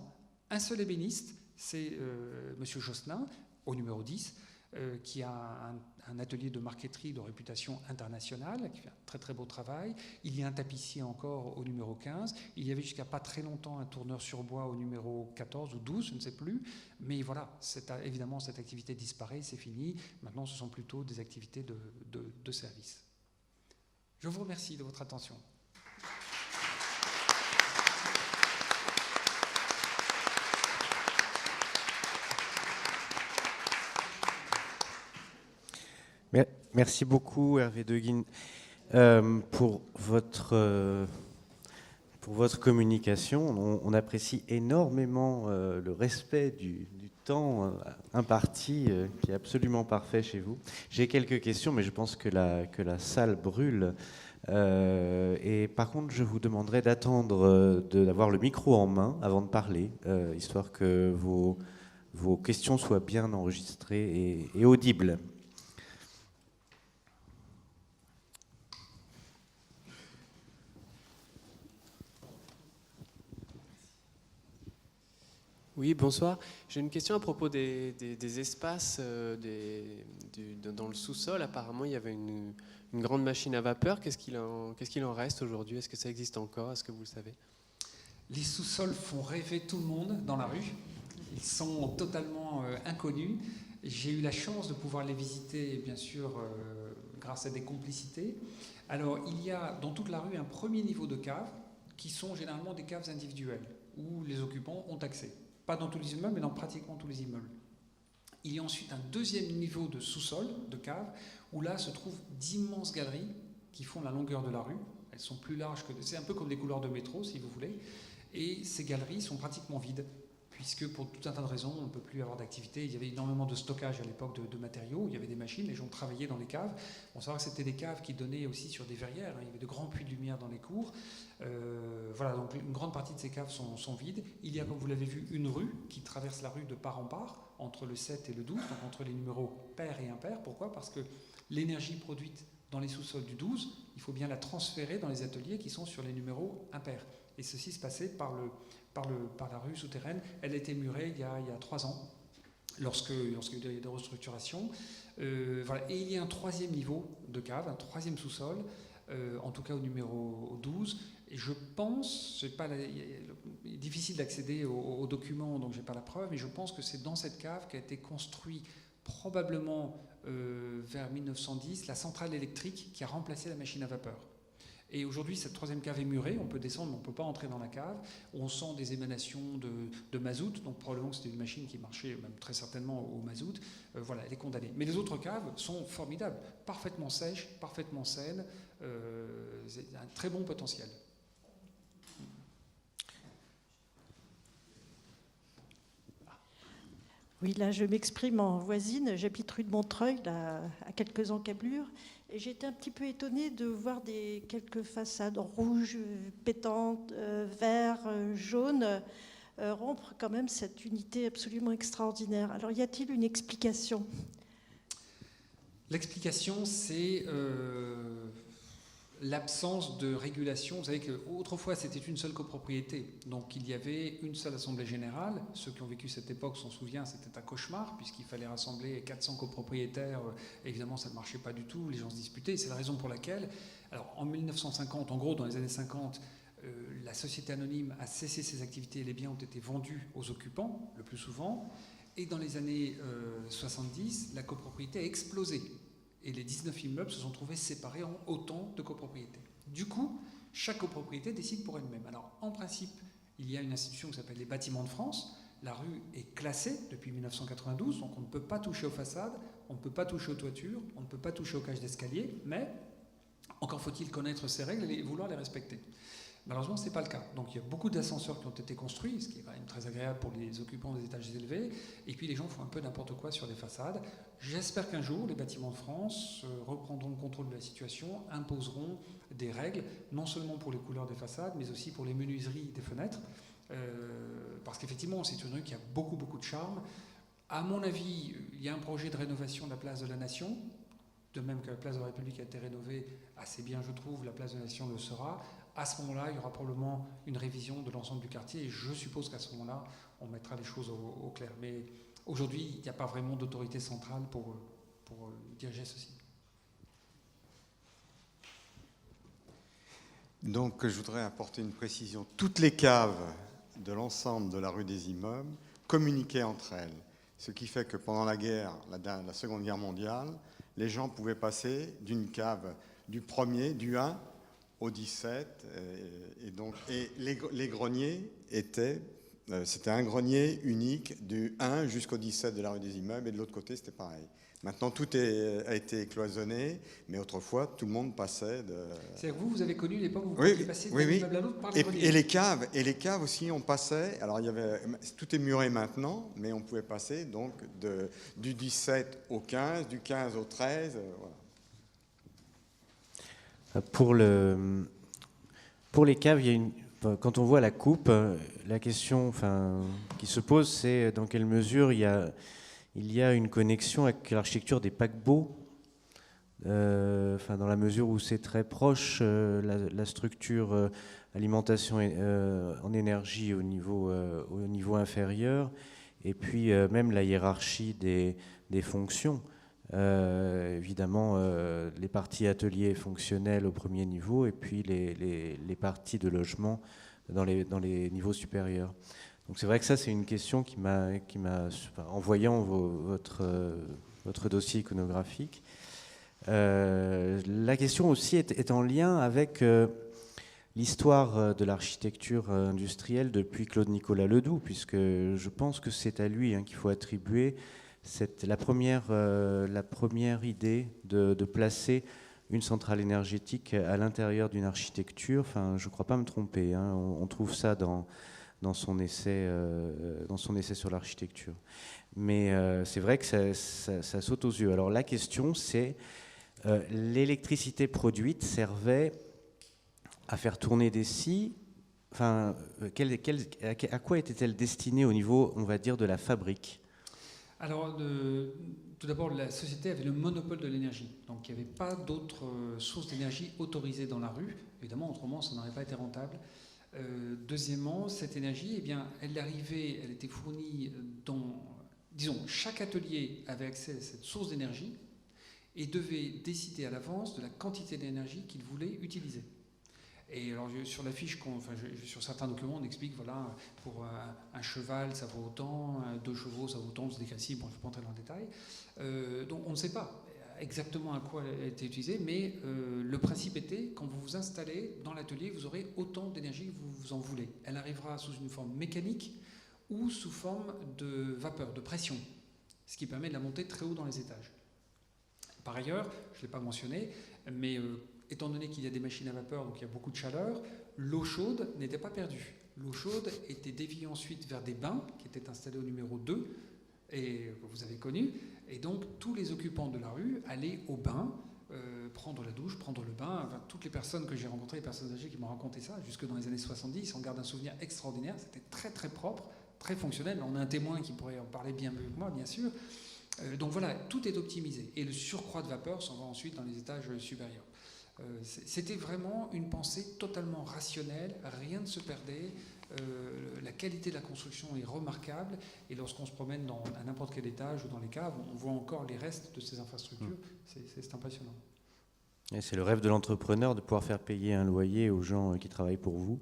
Speaker 3: Un seul ébéniste, c'est M. Josselin, au numéro 10, qui a un atelier de marqueterie de réputation internationale, qui fait un très très beau travail. Il y a un tapissier encore au numéro 15. Il y avait jusqu'à pas très longtemps un tourneur sur bois au numéro 14 ou 12, je ne sais plus. Mais voilà, évidemment, cette activité disparaît, c'est fini. Maintenant, ce sont plutôt des activités de service. Je vous remercie de votre attention.
Speaker 2: Merci beaucoup Hervé Deguin pour votre communication. On apprécie énormément le respect du temps imparti qui est absolument parfait chez vous. J'ai quelques questions, mais je pense que la salle brûle. Et par contre, je vous demanderai d'attendre d'avoir le micro en main avant de parler, histoire que vos questions soient bien enregistrées et audibles.
Speaker 4: Oui, bonsoir. J'ai une question à propos des espaces dans le sous-sol. Apparemment, il y avait une grande machine à vapeur. Qu'est-ce qu'il en reste aujourd'hui ? Est-ce que ça existe encore ? Est-ce que vous le savez ?
Speaker 3: Les sous-sols font rêver tout le monde dans la rue. Ils sont totalement inconnus. J'ai eu la chance de pouvoir les visiter, bien sûr, grâce à des complicités. Alors, il y a dans toute la rue un premier niveau de caves, qui sont généralement des caves individuelles, où les occupants ont accès. Pas dans tous les immeubles, mais dans pratiquement tous les immeubles. Il y a ensuite un deuxième niveau de sous-sol, de cave, où là se trouvent d'immenses galeries qui font la longueur de la rue. Elles sont plus larges que... C'est un peu comme des couloirs de métro, si vous voulez. Et ces galeries sont pratiquement vides, puisque pour tout un tas de raisons, on ne peut plus avoir d'activité. Il y avait énormément de stockage à l'époque de matériaux, il y avait des machines, les gens travaillaient dans les caves. On sait que c'était des caves qui donnaient aussi sur des verrières, il y avait de grands puits de lumière dans les cours. Voilà, donc une grande partie de ces caves sont vides. Il y a, comme vous l'avez vu, une rue qui traverse la rue de part en part, entre le 7 et le 12, donc entre les numéros pairs et impairs. Pourquoi ? Parce que l'énergie produite dans les sous-sols du 12, il faut bien la transférer dans les ateliers qui sont sur les numéros impairs. Et ceci se passait par la rue souterraine. Elle a été murée il y a 3 ans, lorsqu'il y a eu des restructurations. Voilà. Et il y a un 3e niveau de cave, un 3e sous-sol, en tout cas au numéro 12. Et je pense, il est difficile d'accéder aux documents, donc je n'ai pas la preuve, mais je pense que c'est dans cette cave qu'a été construit probablement vers 1910 la centrale électrique qui a remplacé la machine à vapeur. Et aujourd'hui, cette 3e cave est murée, on peut descendre, mais on ne peut pas entrer dans la cave. On sent des émanations de mazout, donc probablement que c'était une machine qui marchait même très certainement au mazout. Voilà, elle est condamnée. Mais les autres caves sont formidables, parfaitement sèches, parfaitement saines, c'est un très bon potentiel.
Speaker 5: Oui, là, je m'exprime en voisine. J'habite rue de Montreuil, là, à quelques encablures. Et j'étais un petit peu étonnée de voir quelques façades rouges, pétantes, verts, jaunes, rompre quand même cette unité absolument extraordinaire. Alors, y a-t-il une explication ?
Speaker 3: L'explication, c'est l'absence de régulation. Vous savez qu'autrefois, c'était une seule copropriété. Donc, il y avait une seule assemblée générale. Ceux qui ont vécu cette époque s'en souviennent, c'était un cauchemar, puisqu'il fallait rassembler 400 copropriétaires. Évidemment, ça ne marchait pas du tout. Les gens se disputaient. C'est la raison pour laquelle, alors, en 1950, en gros, dans les années 50, la société anonyme a cessé ses activités et les biens ont été vendus aux occupants, le plus souvent. Et dans les années 70, la copropriété a explosé. Et les 19 immeubles se sont trouvés séparés en autant de copropriétés. Du coup, chaque copropriété décide pour elle-même. Alors, en principe, il y a une institution qui s'appelle les Bâtiments de France. La rue est classée depuis 1992, donc on ne peut pas toucher aux façades, on ne peut pas toucher aux toitures, on ne peut pas toucher aux cages d'escalier, mais encore faut-il connaître ces règles et vouloir les respecter. Malheureusement, ce n'est pas le cas. Donc il y a beaucoup d'ascenseurs qui ont été construits, ce qui est quand même très agréable pour les occupants des étages élevés. Et puis les gens font un peu n'importe quoi sur les façades. J'espère qu'un jour, les Bâtiments de France reprendront le contrôle de la situation, imposeront des règles, non seulement pour les couleurs des façades, mais aussi pour les menuiseries des fenêtres. Parce qu'effectivement, c'est une rue qui a beaucoup, beaucoup de charme. À mon avis, il y a un projet de rénovation de la place de la Nation, de même que la place de la République a été rénovée assez bien, je trouve, la place de la Nation le sera. À ce moment-là, il y aura probablement une révision de l'ensemble du quartier et je suppose qu'à ce moment-là, on mettra les choses au clair. Mais aujourd'hui, il n'y a pas vraiment d'autorité centrale pour diriger ceci.
Speaker 6: Donc, je voudrais apporter une précision. Toutes les caves de l'ensemble de la rue des Immeubles communiquaient entre elles. Ce qui fait que pendant la guerre, la Seconde Guerre mondiale, les gens pouvaient passer d'une cave du 1er, du 1 au 17, et les greniers c'était un grenier unique du 1 jusqu'au 17 de la rue des Immeubles, et de l'autre côté c'était pareil. Maintenant tout a été cloisonné, mais autrefois tout le monde passait de...
Speaker 3: C'est-à-dire que vous avez connu l'époque où vous
Speaker 6: oui,
Speaker 3: pouviez passer d'un
Speaker 6: oui.
Speaker 3: immeuble à l'autre par les greniers.
Speaker 6: Et les caves aussi, on passait, alors tout est muré maintenant, mais on pouvait passer donc du 17 au 15, du 15 au 13, voilà.
Speaker 2: Pour les caves, quand on voit la coupe, la question qui se pose, c'est dans quelle mesure il y a une connexion avec l'architecture des paquebots, dans la mesure où c'est très proche, la structure alimentation en énergie au niveau inférieur, et puis même la hiérarchie des fonctions. Évidemment, les parties ateliers fonctionnelles au premier niveau et puis les parties de logement dans les niveaux supérieurs. Donc c'est vrai que ça, c'est une question qui m'a en voyant votre dossier iconographique. La question aussi est en lien avec l'histoire de l'architecture industrielle depuis Claude-Nicolas Ledoux, puisque je pense que c'est à lui qu'il faut attribuer la première idée de placer une centrale énergétique à l'intérieur d'une architecture. Enfin, je ne crois pas me tromper. On trouve ça dans dans son essai sur l'architecture. Mais c'est vrai que ça saute aux yeux. Alors la question, c'est l'électricité produite servait à faire tourner des scies. Enfin, à quoi était-elle destinée au niveau, on va dire, de la fabrique?
Speaker 3: Alors, tout d'abord, la société avait le monopole de l'énergie. Donc, il n'y avait pas d'autres sources d'énergie autorisées dans la rue. Évidemment, autrement, ça n'aurait pas été rentable. Deuxièmement, cette énergie, eh bien, elle était fournie dans... Disons, chaque atelier avait accès à cette source d'énergie et devait décider à l'avance de la quantité d'énergie qu'il voulait utiliser. Et alors sur la fiche, sur certains documents, on explique, voilà, pour un cheval, ça vaut autant, 2 chevaux, ça vaut autant, c'est décrit, bon, je ne vais pas entrer dans le détail. Donc on ne sait pas exactement à quoi elle a été utilisée, mais le principe était, quand vous vous installez dans l'atelier, vous aurez autant d'énergie que vous en voulez. Elle arrivera sous une forme mécanique ou sous forme de vapeur, de pression, ce qui permet de la monter très haut dans les étages. Par ailleurs, je ne l'ai pas mentionné, mais étant donné qu'il y a des machines à vapeur, donc il y a beaucoup de chaleur, l'eau chaude n'était pas perdue. L'eau chaude était déviée ensuite vers des bains qui étaient installés au numéro 2 et que vous avez connu. Et donc tous les occupants de la rue allaient au bain, prendre la douche, prendre le bain. Enfin, toutes les personnes que j'ai rencontrées, les personnes âgées qui m'ont raconté ça, jusque dans les années 70, on garde un souvenir extraordinaire. C'était très très propre, très fonctionnel. On a un témoin qui pourrait en parler bien mieux que moi, bien sûr. Donc voilà, tout est optimisé. Et le surcroît de vapeur s'en va ensuite dans les étages supérieurs. C'était vraiment une pensée totalement rationnelle, rien ne se perdait, la qualité de la construction est remarquable, et lorsqu'on se promène à n'importe quel étage ou dans les caves, on voit encore les restes de ces infrastructures, c'est impressionnant.
Speaker 2: Et c'est le rêve de l'entrepreneur de pouvoir faire payer un loyer aux gens qui travaillent pour vous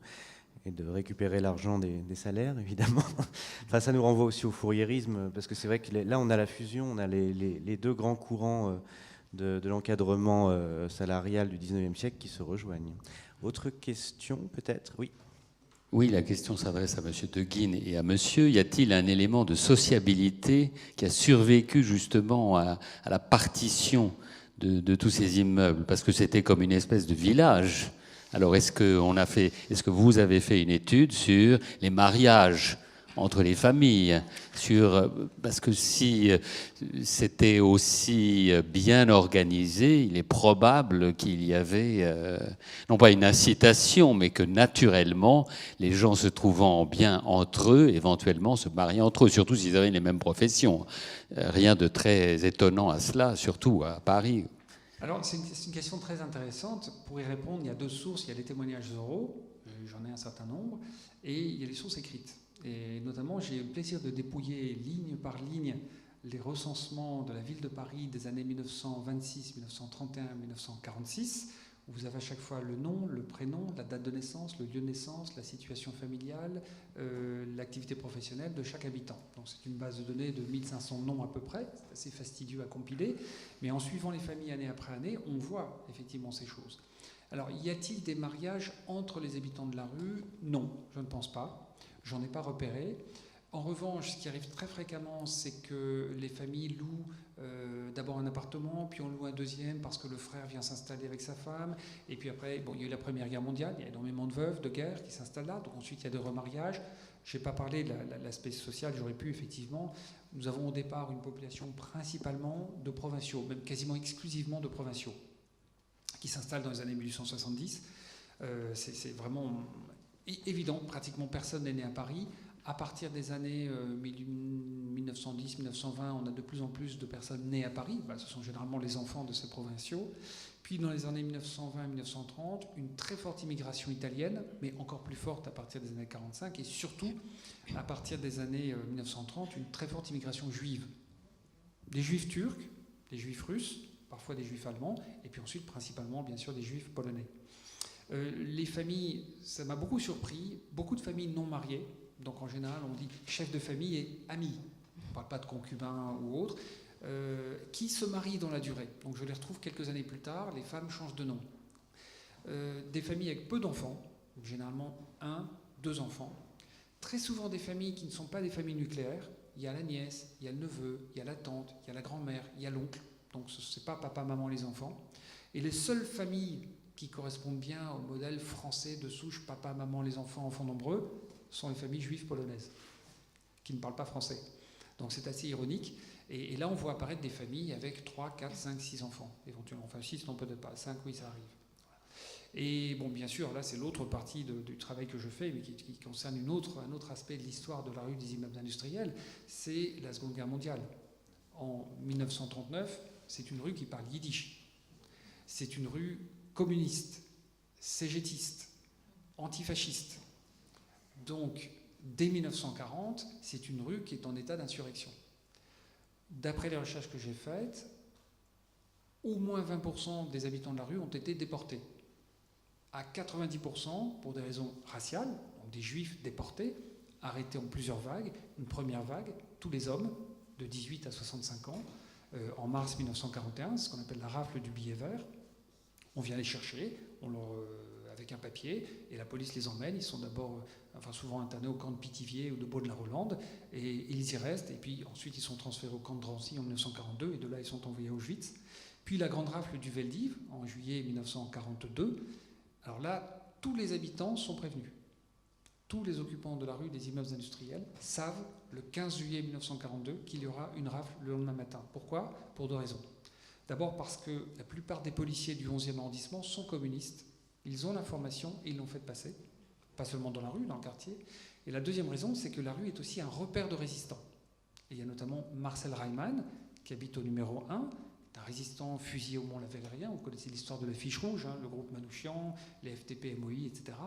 Speaker 2: et de récupérer l'argent des salaires, évidemment. Enfin, ça nous renvoie aussi au fourriérisme, parce que c'est vrai que là, on a la fusion, on a les 2 grands courants de l'encadrement salarial du 19e siècle qui se rejoignent. Autre question, peut-être? Oui.
Speaker 7: Oui, la question s'adresse à M. De Guin et à monsieur. Y a-t-il un élément de sociabilité qui a survécu justement à la partition de tous ces immeubles? Parce que c'était comme une espèce de village. Alors, est-ce que vous avez fait une étude sur les mariages entre les familles, parce que si c'était aussi bien organisé, il est probable qu'il y avait, non pas une incitation, mais que naturellement, les gens se trouvant bien entre eux, éventuellement se mariaient entre eux, surtout s'ils avaient les mêmes professions. Rien de très étonnant à cela, surtout à Paris.
Speaker 3: Alors, c'est une question très intéressante. Pour y répondre, il y a 2 sources. Il y a les témoignages oraux, j'en ai un certain nombre, et il y a les sources écrites. Et notamment, j'ai eu le plaisir de dépouiller ligne par ligne les recensements de la ville de Paris des années 1926, 1931, 1946, où vous avez à chaque fois le nom, le prénom, la date de naissance, le lieu de naissance, la situation familiale, l'activité professionnelle de chaque habitant. Donc c'est une base de données de 1500 noms à peu près, c'est assez fastidieux à compiler, mais en suivant les familles année après année, on voit effectivement ces choses. Alors, y a-t-il des mariages entre les habitants de la rue? Non, je ne pense pas. J'en ai pas repéré. En revanche, ce qui arrive très fréquemment, c'est que les familles louent d'abord un appartement, puis on loue un deuxième parce que le frère vient s'installer avec sa femme. Et puis après, bon, il y a eu la Première Guerre mondiale, il y a énormément de veuves de guerre qui s'installent là. Donc ensuite, il y a des remariages. Je n'ai pas parlé de l'aspect social, j'aurais pu effectivement. Nous avons au départ une population principalement de provinciaux, même quasiment exclusivement de provinciaux, qui s'installent dans les années 1870. C'est vraiment évident, pratiquement personne n'est né à Paris. À partir des années 1910-1920, on a de plus en plus de personnes nées à Paris. Ce sont généralement les enfants de ces provinciaux. Puis dans les années 1920-1930, une très forte immigration italienne, mais encore plus forte à partir des années 1945, et surtout à partir des années 1930, une très forte immigration juive. Des juifs turcs, des juifs russes, parfois des juifs allemands, et puis ensuite principalement bien sûr des juifs polonais. Les familles, ça m'a beaucoup surpris, beaucoup de familles non mariées. Donc en général, on dit chef de famille et ami. On ne parle pas de concubins ou autres, qui se marient dans la durée. Donc je les retrouve quelques années plus tard, les femmes changent de nom. Des familles avec peu d'enfants, généralement 1, 2 enfants. Très souvent des familles qui ne sont pas des familles nucléaires. Il y a la nièce, il y a le neveu, il y a la tante, il y a la grand-mère, il y a l'oncle. Donc ce n'est pas papa, maman, les enfants. Et les seules familles qui correspondent bien au modèle français de souche, papa, maman, les enfants, enfants nombreux, sont les familles juives polonaises, qui ne parlent pas français. Donc c'est assez ironique. Et là, on voit apparaître des familles avec 3, 4, 5, 6 enfants, éventuellement. Enfin, 6, non, peut-être pas. 5, oui, ça arrive. Et bon, bien sûr, là, c'est l'autre partie du travail que je fais, mais qui concerne un autre aspect de l'histoire de la rue des immeubles industriels, c'est la Seconde Guerre mondiale. En 1939, c'est une rue qui parle yiddish. C'est une rue communiste, cégétiste, antifasciste. Donc, dès 1940, c'est une rue qui est en état d'insurrection. D'après les recherches que j'ai faites, au moins 20% des habitants de la rue ont été déportés. À 90% pour des raisons raciales, donc des juifs déportés, arrêtés en plusieurs vagues. Une première vague, tous les hommes de 18 à 65 ans, en mars 1941, ce qu'on appelle la rafle du billet vert. On vient les chercher avec un papier, et la police les emmène. Ils sont d'abord, souvent internés au camp de Pithiviers ou de Baudelaire-Hollande, et ils y restent. Et puis ensuite, ils sont transférés au camp de Drancy en 1942, et de là, ils sont envoyés à Auschwitz. Puis la grande rafle du Veldiv, en juillet 1942. Alors là, tous les habitants sont prévenus. Tous les occupants de la rue des immeubles industriels savent, le 15 juillet 1942, qu'il y aura une rafle le lendemain matin. Pourquoi ? Pour 2 raisons. D'abord parce que la plupart des policiers du 11e arrondissement sont communistes. Ils ont l'information et ils l'ont fait passer. Pas seulement dans la rue, dans le quartier. Et la deuxième raison, c'est que la rue est aussi un repère de résistants. Et il y a notamment Marcel Reimann, qui habite au numéro 1, un résistant fusillé au Mont-la-Valérien. Vous connaissez l'histoire de la fiche rouge, le groupe Manouchian, les FTP, MOI, etc.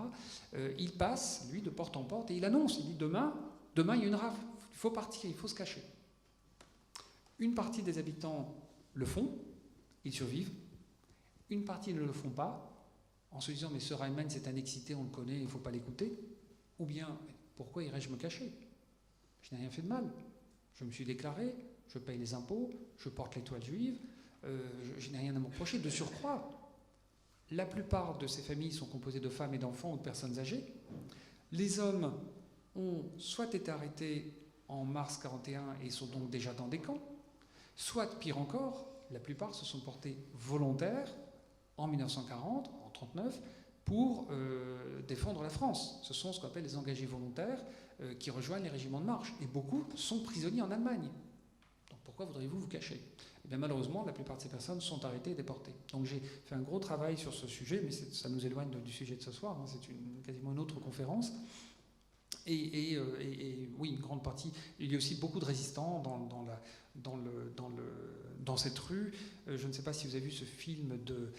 Speaker 3: Il passe, lui, de porte en porte, et il annonce, il dit demain il y a une rafle, il faut partir, il faut se cacher. Une partie des habitants le font, ils survivent. Une partie ne le font pas, en se disant mais ce Reimann c'est un excité, on le connaît, il ne faut pas l'écouter. Ou bien, pourquoi irais-je me cacher? Je n'ai rien fait de mal. Je me suis déclaré, je paye les impôts, je porte l'étoile juive, je n'ai rien à me reprocher. De surcroît, la plupart de ces familles sont composées de femmes et d'enfants ou de personnes âgées. Les hommes ont soit été arrêtés en mars 1941 et sont donc déjà dans des camps, soit, pire encore, la plupart se sont portés volontaires en 1940, en 1939, pour défendre la France. Ce sont ce qu'on appelle les engagés volontaires qui rejoignent les régiments de marche. Et beaucoup sont prisonniers en Allemagne. Donc pourquoi voudriez-vous vous cacher? Eh bien, malheureusement, la plupart de ces personnes sont arrêtées et déportées. Donc j'ai fait un gros travail sur ce sujet, mais ça nous éloigne du sujet de ce soir. Hein, c'est quasiment une autre conférence. Et oui, une grande partie. Il y a aussi beaucoup de résistants dans cette rue. Je ne sais pas si vous avez vu ce film de...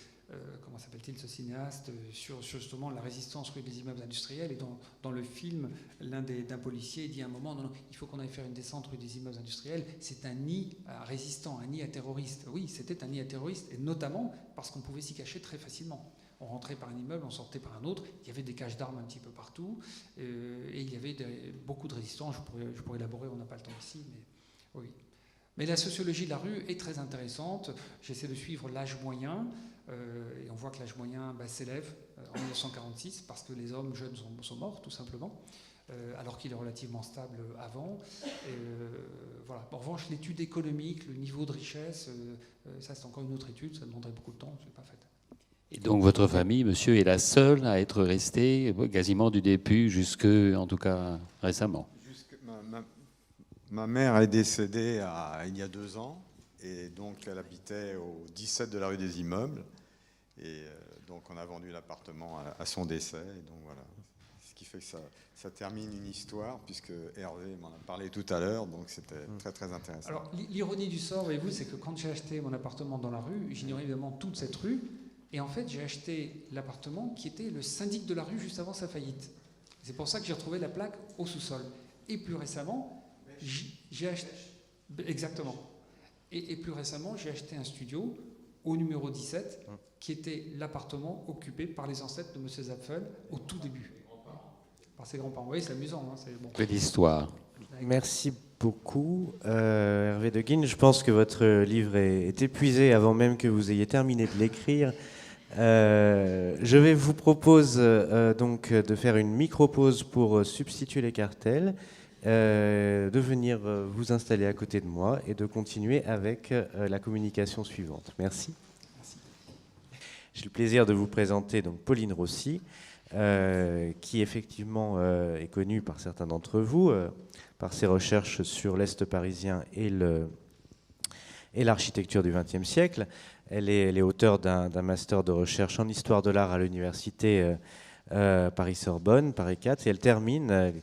Speaker 3: comment s'appelle-t-il, ce cinéaste, sur justement la résistance rue des immeubles industriels. Et dans le film, d'un policier dit à un moment, non, il faut qu'on aille faire une descente rue des immeubles industriels. C'est un nid à résistants, un nid à terroristes. Oui, c'était un nid à terroristes, et notamment parce qu'on pouvait s'y cacher très facilement. On rentrait par un immeuble, on sortait par un autre. Il y avait des caches d'armes un petit peu partout. Et il y avait beaucoup de résistants. Je pourrais élaborer, on n'a pas le temps ici, mais oui. Mais la sociologie de la rue est très intéressante. J'essaie de suivre l'âge moyen. Et on voit que l'âge moyen s'élève en 1946 parce que les hommes jeunes sont morts, tout simplement, alors qu'il est relativement stable avant. Voilà. En revanche, l'étude économique, le niveau de richesse, ça c'est encore une autre étude, ça demanderait beaucoup de temps, je ne l'ai pas faite.
Speaker 7: Et donc votre famille, monsieur, est la seule à être restée quasiment du début jusque, en tout cas, récemment.
Speaker 6: Ma mère est décédée il y a 2 ans, et donc elle habitait au 17 de la rue des Immeubles, et donc on a vendu l'appartement à son décès, et donc voilà. Ce qui fait que ça termine une histoire, puisque Hervé m'en a parlé tout à l'heure, donc c'était très très intéressant.
Speaker 3: Alors l'ironie du sort, voyez-vous, c'est que quand j'ai acheté mon appartement dans la rue, j'ignorais évidemment toute cette rue, et en fait j'ai acheté l'appartement qui était le syndic de la rue juste avant sa faillite. C'est pour ça que j'ai retrouvé la plaque au sous-sol. Et plus récemment, j'ai acheté... Exactement. Et plus récemment, j'ai acheté un studio au numéro 17, qui était l'appartement occupé par les ancêtres de M. Zapfel au tout début. Par ses grands-parents. Oui, c'est amusant. Hein, c'est bon.
Speaker 7: Belle histoire.
Speaker 2: Merci beaucoup, Hervé de Guine. Je pense que votre livre est épuisé avant même que vous ayez terminé de l'écrire. Je vais vous proposer donc de faire une micro-pause pour substituer les cartels, de venir vous installer à côté de moi et de continuer avec la communication suivante. Merci. J'ai le plaisir de vous présenter donc Pauline Rossi. qui effectivement est connu par certains d'entre vous, par ses recherches sur l'Est parisien et l'architecture du XXe siècle. Elle est auteure d'un master de recherche en histoire de l'art à l'université Paris-Sorbonne, Paris 4, et elle termine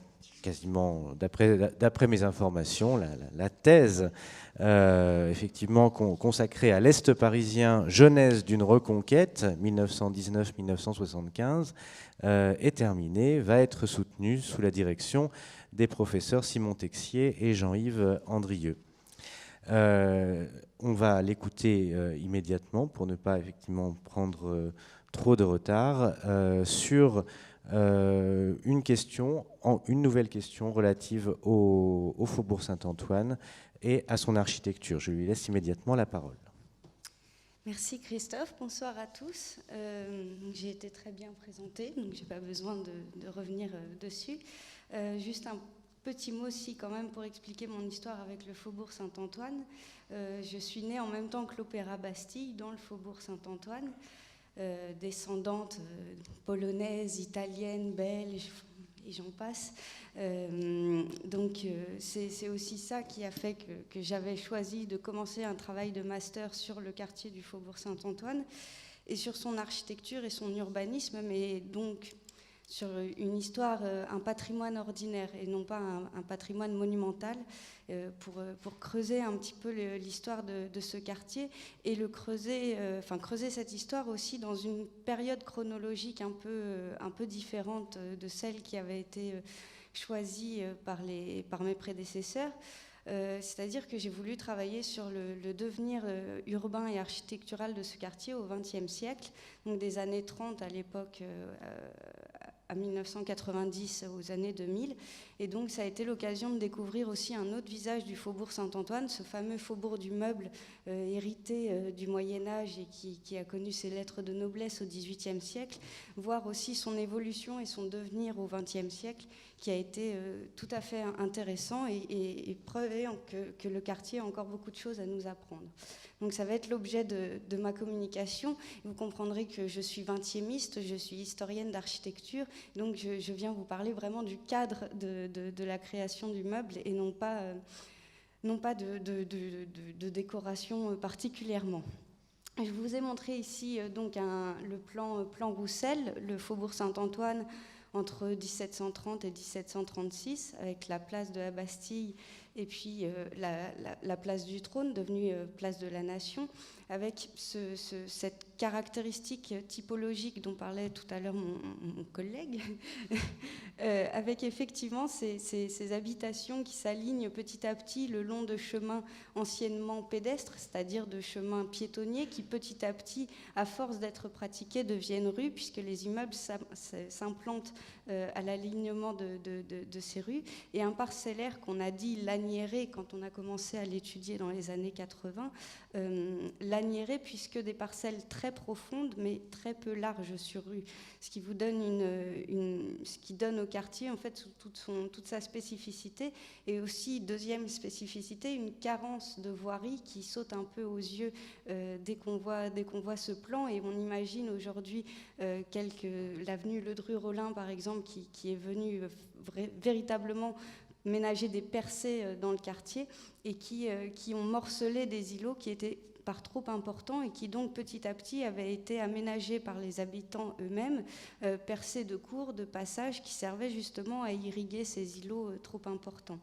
Speaker 2: quasiment, d'après mes informations, la thèse effectivement consacrée à l'Est parisien, genèse d'une reconquête, 1919-1975, est terminée, va être soutenue sous la direction des professeurs Simon Texier et Jean-Yves Andrieux. On va l'écouter immédiatement pour ne pas effectivement prendre trop de retard sur une nouvelle question relative au Faubourg Saint-Antoine et à son architecture. Je lui laisse immédiatement la parole.
Speaker 8: Merci Christophe, bonsoir à tous. J'ai été très bien présentée, donc je n'ai pas besoin de revenir dessus. Juste un petit mot aussi quand même pour expliquer mon histoire avec le Faubourg Saint-Antoine. Je suis née en même temps que l'Opéra Bastille dans le Faubourg Saint-Antoine, descendante polonaise, italienne, belge, et j'en passe. Donc c'est aussi ça qui a fait que j'avais choisi de commencer un travail de master sur le quartier du Faubourg Saint-Antoine et sur son architecture et son urbanisme, mais donc sur une histoire, un patrimoine ordinaire et non pas un patrimoine monumental, pour creuser un petit peu l'histoire de ce quartier et creuser cette histoire aussi dans une période chronologique un peu différente de celle qui avait été choisie par mes prédécesseurs. C'est-à-dire que j'ai voulu travailler sur le devenir urbain et architectural de ce quartier au XXe siècle, donc des années 30 à l'époque, à 1990 aux années 2000. Et donc ça a été l'occasion de découvrir aussi un autre visage du Faubourg Saint-Antoine, ce fameux faubourg du meuble hérité du Moyen-Âge et qui a connu ses lettres de noblesse au XVIIIe siècle, voir aussi son évolution et son devenir au XXe siècle, qui a été tout à fait intéressant et prouvant que le quartier a encore beaucoup de choses à nous apprendre. Donc ça va être l'objet de ma communication. Vous comprendrez que je suis 20e, je suis historienne d'architecture, donc je viens vous parler vraiment du cadre de la création du meuble et non pas de décoration particulièrement. Je vous ai montré ici donc le plan Roussel, le Faubourg Saint-Antoine entre 1730 et 1736, avec la place de la Bastille et puis la place du Trône, devenue place de la Nation, avec cette caractéristique typologique dont parlait tout à l'heure mon collègue, avec effectivement ces habitations qui s'alignent petit à petit le long de chemins anciennement pédestres, c'est-à-dire de chemins piétonniers qui petit à petit, à force d'être pratiqués, deviennent rues, puisque les immeubles s'implantent à l'alignement de ces rues, et un parcellaire qu'on a dit laniéré quand on a commencé à l'étudier dans les années 80, laniéré puisque des parcelles très profondes mais très peu larges sur rue, ce qui vous donne ce qui donne au quartier en fait toute sa spécificité, et aussi deuxième spécificité, une carence de voirie qui saute un peu aux yeux dès qu'on voit ce plan, et on imagine aujourd'hui l'avenue Ledru-Rollin par exemple qui est venue véritablement ménager des percées dans le quartier et qui ont morcelé des îlots qui étaient par trop importants et qui donc petit à petit avaient été aménagés par les habitants eux-mêmes, percés de cours, de passages qui servaient justement à irriguer ces îlots trop importants.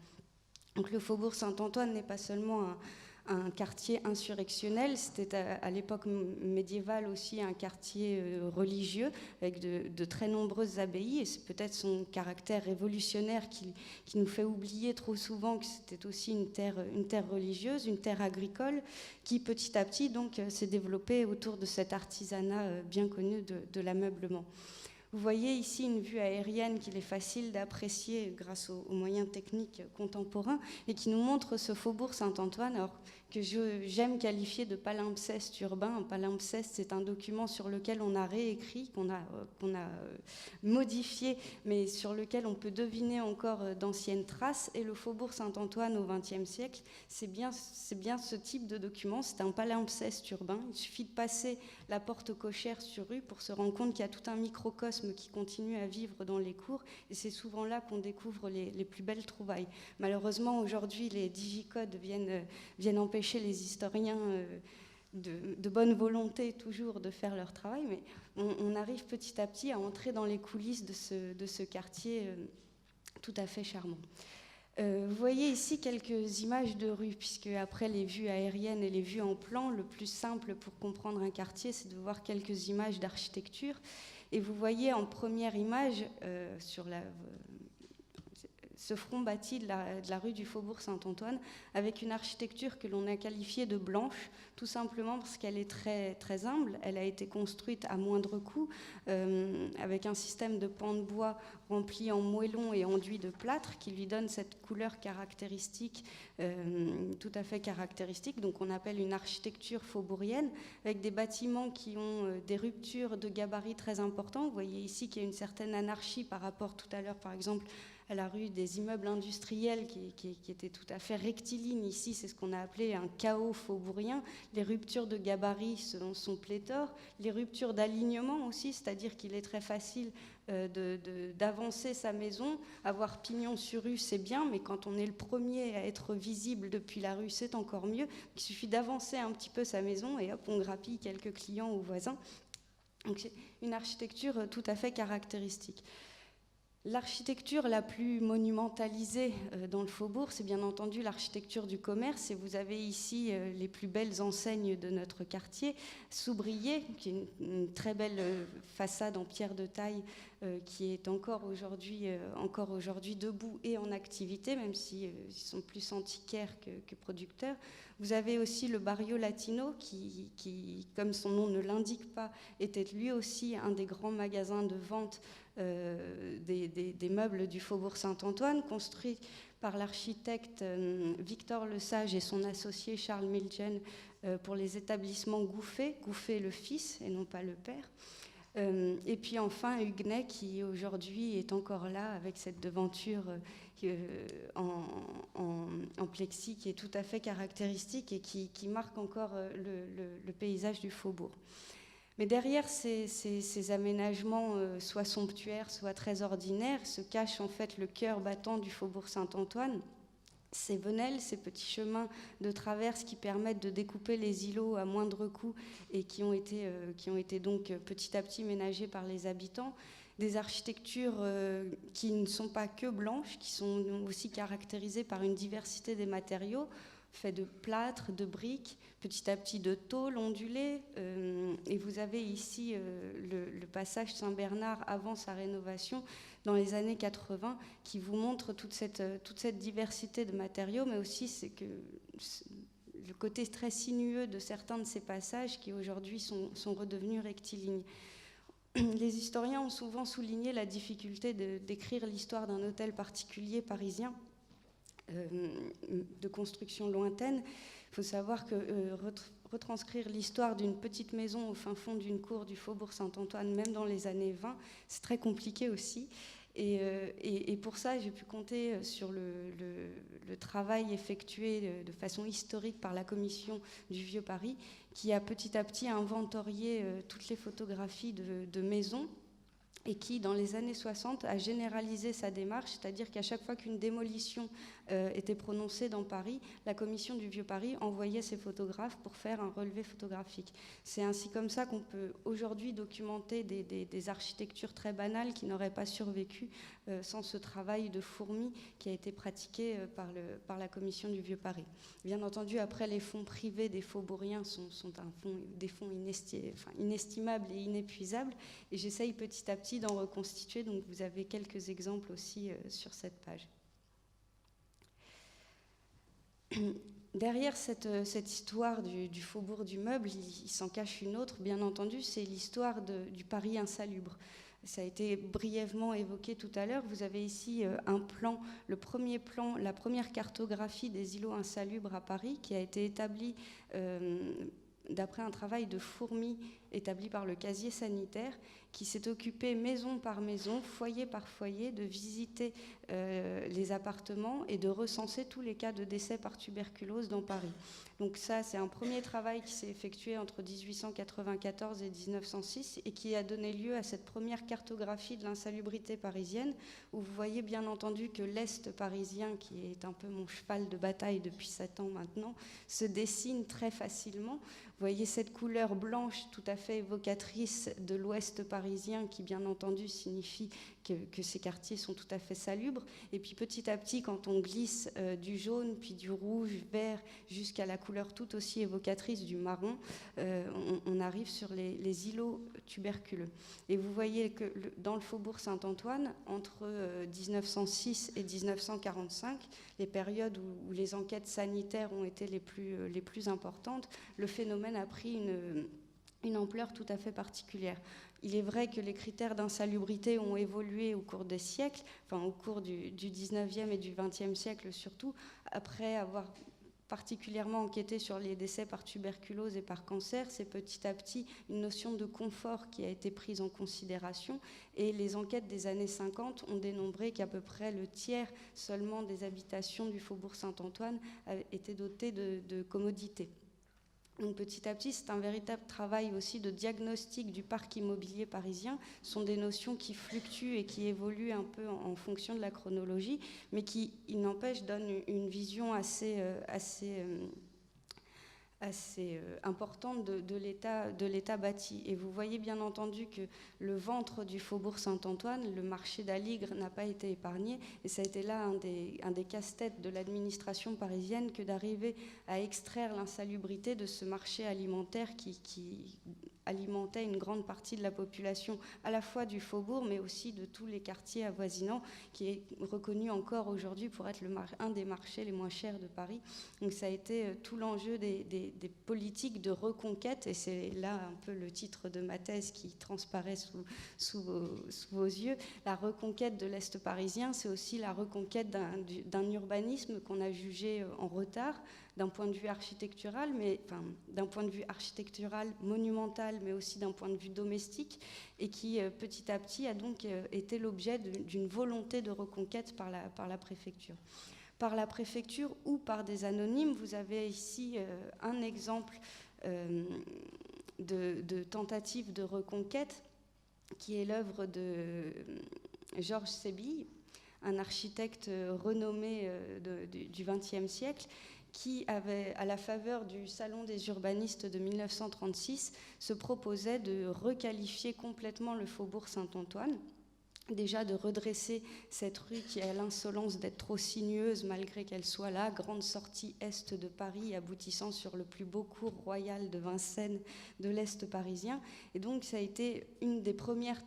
Speaker 8: Donc le Faubourg Saint-Antoine n'est pas seulement un quartier insurrectionnel, c'était à l'époque médiévale aussi un quartier religieux avec de très nombreuses abbayes, et c'est peut-être son caractère révolutionnaire qui nous fait oublier trop souvent que c'était aussi une terre religieuse, une terre agricole qui petit à petit donc s'est développée autour de cet artisanat bien connu de l'ameublement. Vous voyez ici une vue aérienne qu'il est facile d'apprécier grâce aux moyens techniques contemporains et qui nous montre ce Faubourg Saint-Antoine, alors que j'aime qualifier de palimpseste urbain. Un palimpseste, c'est un document sur lequel on a réécrit, qu'on a modifié, mais sur lequel on peut deviner encore d'anciennes traces. Et le Faubourg Saint-Antoine au XXe siècle, c'est bien ce type de document. C'est un palimpseste urbain. Il suffit de passer la porte cochère sur rue pour se rendre compte qu'il y a tout un microcosme microcosme qui continue à vivre dans les cours, et c'est souvent là qu'on découvre les plus belles trouvailles. Malheureusement, aujourd'hui, les digicodes viennent empêcher les historiens de bonne volonté toujours de faire leur travail, mais on arrive petit à petit à entrer dans les coulisses de ce quartier tout à fait charmant. Vous voyez ici quelques images de rue, puisque après les vues aériennes et les vues en plan, le plus simple pour comprendre un quartier, c'est de voir quelques images d'architecture. Et vous voyez en première image, sur ce front bâti de la rue du Faubourg Saint-Antoine, avec une architecture que l'on a qualifiée de blanche, tout simplement parce qu'elle est très, très humble. Elle a été construite à moindre coût, avec un système de pans de bois rempli en moellons et enduit de plâtre, qui lui donne cette couleur caractéristique, tout à fait caractéristique. Donc on appelle une architecture faubourienne, avec des bâtiments qui ont des ruptures de gabarit très importantes. Vous voyez ici qu'il y a une certaine anarchie par rapport tout à l'heure, par exemple, à la rue des immeubles industriels qui était tout à fait rectiligne. Ici, c'est ce qu'on a appelé un chaos faubourien. Les ruptures de gabarit sont pléthores. Les ruptures d'alignement aussi, c'est-à-dire qu'il est très facile d'avancer sa maison. Avoir pignon sur rue, c'est bien, mais quand on est le premier à être visible depuis la rue, c'est encore mieux. Il suffit d'avancer un petit peu sa maison et hop, on grappille quelques clients ou voisins. Donc c'est une architecture tout à fait caractéristique. L'architecture la plus monumentalisée dans le faubourg, c'est bien entendu l'architecture du commerce. Et vous avez ici les plus belles enseignes de notre quartier. Soubrier, qui est une très belle façade en pierre de taille qui est encore aujourd'hui debout et en activité, même s'ils sont plus antiquaires que producteurs. Vous avez aussi le Barrio Latino qui, comme son nom ne l'indique pas, était lui aussi un des grands magasins de vente des meubles du Faubourg Saint-Antoine, construit par l'architecte Victor Lesage et son associé Charles Milgen pour les établissements Gouffet le fils et non pas le père. Et puis enfin Huguenet qui aujourd'hui est encore là avec cette devanture en plexi qui est tout à fait caractéristique et qui marque encore le paysage du faubourg. Mais derrière ces aménagements soit somptuaires, soit très ordinaires, se cache en fait le cœur battant du Faubourg Saint-Antoine. Ces venelles, ces petits chemins de traverse qui permettent de découper les îlots à moindre coût et qui ont été donc petit à petit ménagés par les habitants. Des architectures qui ne sont pas que blanches, qui sont aussi caractérisées par une diversité des matériaux, faits de plâtre, de briques, petit à petit de tôle ondulée. Et vous avez ici le passage Saint-Bernard avant sa rénovation dans les années 80 qui vous montre toute cette diversité de matériaux, mais aussi c'est que le côté très sinueux de certains de ces passages qui aujourd'hui sont redevenus rectilignes. Les historiens ont souvent souligné la difficulté d'écrire l'histoire d'un hôtel particulier parisien de construction lointaine. Il faut savoir que retranscrire l'histoire d'une petite maison au fin fond d'une cour du Faubourg Saint-Antoine, même dans les années 20, c'est très compliqué aussi. Et pour ça, j'ai pu compter sur le travail effectué de façon historique par la commission du Vieux Paris, qui a petit à petit inventorié toutes les photographies de maisons et qui, dans les années 60, a généralisé sa démarche, c'est-à-dire qu'à chaque fois qu'une démolition était prononcée dans Paris, la commission du Vieux Paris envoyait ses photographes pour faire un relevé photographique. C'est ainsi comme ça qu'on peut aujourd'hui documenter des architectures très banales qui n'auraient pas survécu sans ce travail de fourmi qui a été pratiqué par la commission du Vieux Paris. Bien entendu, après, les fonds privés des faubouriens sont des fonds inestimables et inépuisables, et j'essaye petit à petit d'en reconstituer, donc vous avez quelques exemples aussi sur cette page. Derrière cette histoire du faubourg du meuble, il s'en cache une autre, bien entendu, c'est l'histoire du Paris insalubre. Ça a été brièvement évoqué tout à l'heure. Vous avez ici un plan, le premier plan, la première cartographie des îlots insalubres à Paris qui a été établie d'après un travail de fourmi établi par le casier sanitaire, qui s'est occupé maison par maison, foyer par foyer, de visiter les appartements et de recenser tous les cas de décès par tuberculose dans Paris. Donc ça, c'est un premier travail qui s'est effectué entre 1894 et 1906 et qui a donné lieu à cette première cartographie de l'insalubrité parisienne, où vous voyez bien entendu que l'Est parisien, qui est un peu mon cheval de bataille depuis 7 ans maintenant, se dessine très facilement. Vous voyez cette couleur blanche tout à fait évocatrice de l'Ouest parisien, qui bien entendu signifie que ces quartiers sont tout à fait salubres. Et puis petit à petit, quand on glisse du jaune, puis du rouge, vert, jusqu'à la couleur tout aussi évocatrice du marron, on arrive sur les îlots tuberculeux. Et vous voyez que dans le faubourg Saint-Antoine, entre 1906 et 1945, les périodes où les enquêtes sanitaires ont été les plus importantes, le phénomène a pris une ampleur tout à fait particulière. Il est vrai que les critères d'insalubrité ont évolué au cours des siècles, enfin au cours du 19e et du 20e siècle surtout, après avoir particulièrement enquêté sur les décès par tuberculose et par cancer. C'est petit à petit une notion de confort qui a été prise en considération, et les enquêtes des années 50 ont dénombré qu'à peu près le tiers seulement des habitations du faubourg Saint-Antoine étaient dotées de commodités. Donc petit à petit, c'est un véritable travail aussi de diagnostic du parc immobilier parisien. Ce sont des notions qui fluctuent et qui évoluent un peu en fonction de la chronologie, mais qui, il n'empêche, donnent une vision assez importante de l'état bâti. Et vous voyez bien entendu que le ventre du faubourg Saint-Antoine, le marché d'Aligre, n'a pas été épargné, et ça a été là un des casse-têtes de l'administration parisienne que d'arriver à extraire l'insalubrité de ce marché alimentaire qui alimentait une grande partie de la population, à la fois du faubourg, mais aussi de tous les quartiers avoisinants, qui est reconnu encore aujourd'hui pour être un des marchés les moins chers de Paris. Donc ça a été tout l'enjeu des politiques de reconquête, et c'est là un peu le titre de ma thèse qui transparaît sous vos yeux. La reconquête de l'Est parisien, c'est aussi la reconquête d'un urbanisme qu'on a jugé en retard, d'un point de vue architectural, d'un point de vue architectural monumental, mais aussi d'un point de vue domestique, et qui petit à petit a donc été l'objet d'une volonté de reconquête par la préfecture. Par la préfecture ou par des anonymes. Vous avez ici un exemple de tentative de reconquête qui est l'œuvre de Georges Sébille, un architecte renommé du XXe siècle, qui avait, à la faveur du Salon des urbanistes de 1936, se proposait de requalifier complètement le faubourg Saint-Antoine, déjà de redresser cette rue qui a l'insolence d'être trop sinueuse malgré qu'elle soit la grande sortie est de Paris aboutissant sur le plus beau cours royal de Vincennes de l'Est parisien. Et donc ça a été une des premières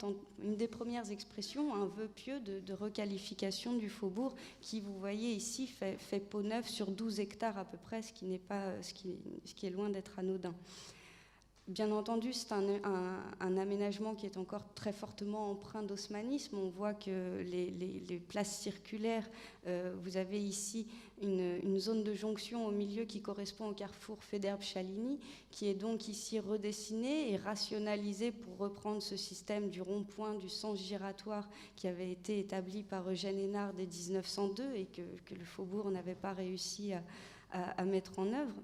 Speaker 8: expressions, un vœu pieux de requalification du faubourg qui, vous voyez ici, fait peau neuve sur 12 hectares à peu près, ce qui est loin d'être anodin. Bien entendu, c'est un aménagement qui est encore très fortement empreint d'haussmannisme. On voit que les places circulaires, vous avez ici une zone de jonction au milieu qui correspond au carrefour Faidherbe-Chaligny, qui est donc ici redessinée et rationalisée pour reprendre ce système du rond-point, du sens giratoire qui avait été établi par Eugène Hénard dès 1902 et que le faubourg n'avait pas réussi à mettre en œuvre.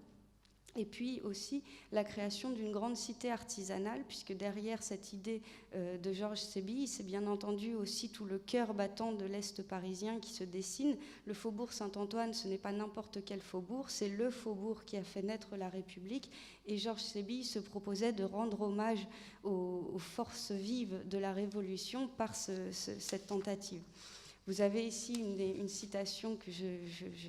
Speaker 8: Et puis aussi la création d'une grande cité artisanale, puisque derrière cette idée de Georges Sébille, c'est bien entendu aussi tout le cœur battant de l'Est parisien qui se dessine. Le faubourg Saint-Antoine, ce n'est pas n'importe quel faubourg, c'est le faubourg qui a fait naître la République. Et Georges Sébille se proposait de rendre hommage aux forces vives de la Révolution par cette tentative. Vous avez ici une citation que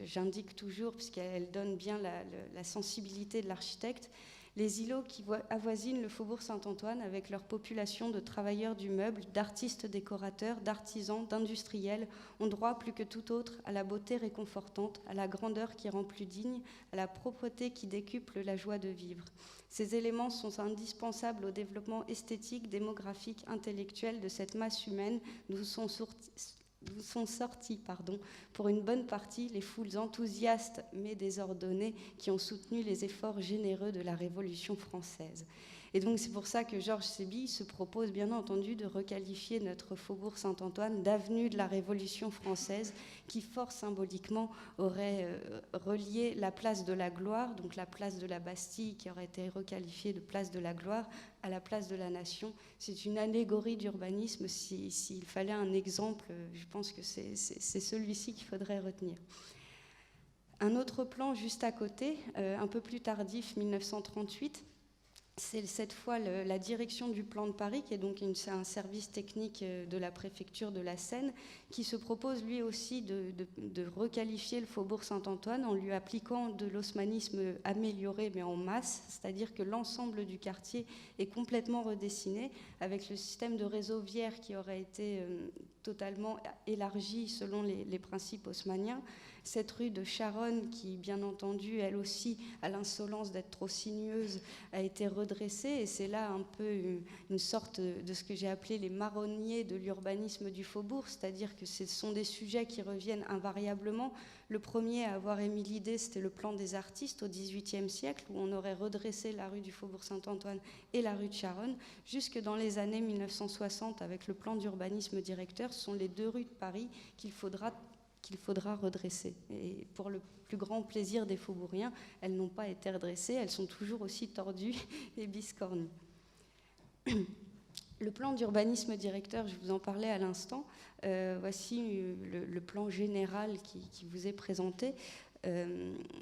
Speaker 8: j'indique toujours, puisqu'elle donne bien la sensibilité de l'architecte. Les îlots qui avoisinent le faubourg Saint-Antoine, avec leur population de travailleurs du meuble, d'artistes décorateurs, d'artisans, d'industriels, ont droit plus que tout autre à la beauté réconfortante, à la grandeur qui rend plus digne, à la propreté qui décuple la joie de vivre. Ces éléments sont indispensables au développement esthétique, démographique, intellectuel de cette masse humaine. Nous sont sortis pour une bonne partie les foules enthousiastes mais désordonnées qui ont soutenu les efforts généreux de la Révolution française. Et donc c'est pour ça que Georges Sébille se propose bien entendu de requalifier notre faubourg Saint-Antoine d'avenue de la Révolution française, qui fort symboliquement aurait relié la place de la Gloire, donc la place de la Bastille qui aurait été requalifiée de place de la Gloire, à la place de la Nation. C'est une allégorie d'urbanisme. S'il fallait un exemple, je pense que c'est celui-ci qu'il faudrait retenir. Un autre plan juste à côté, un peu plus tardif, 1938, c'est cette fois la direction du plan de Paris, qui est donc un service technique de la préfecture de la Seine, qui se propose lui aussi de requalifier le faubourg Saint-Antoine en lui appliquant de l'haussmannisme amélioré mais en masse, c'est-à-dire que l'ensemble du quartier est complètement redessiné avec le système de réseau viaire qui aurait été totalement élargi selon les principes haussmanniens. Cette rue de Charonne, qui bien entendu, elle aussi, a l'insolence d'être trop sinueuse, a été redressée, et c'est là un peu une sorte de ce que j'ai appelé les marronniers de l'urbanisme du faubourg, c'est-à-dire que ce sont des sujets qui reviennent invariablement. Le premier à avoir émis l'idée, c'était le plan des artistes au XVIIIe siècle, où on aurait redressé la rue du Faubourg Saint-Antoine et la rue de Charonne. Jusque dans les années 1960, avec le plan d'urbanisme directeur, ce sont les deux rues de Paris qu'il faudra redresser. Et pour le plus grand plaisir des faubouriens, elles n'ont pas été redressées, elles sont toujours aussi tordues et biscornues. Le plan d'urbanisme directeur, je vous en parlais à l'instant, voici le plan général qui vous est présenté.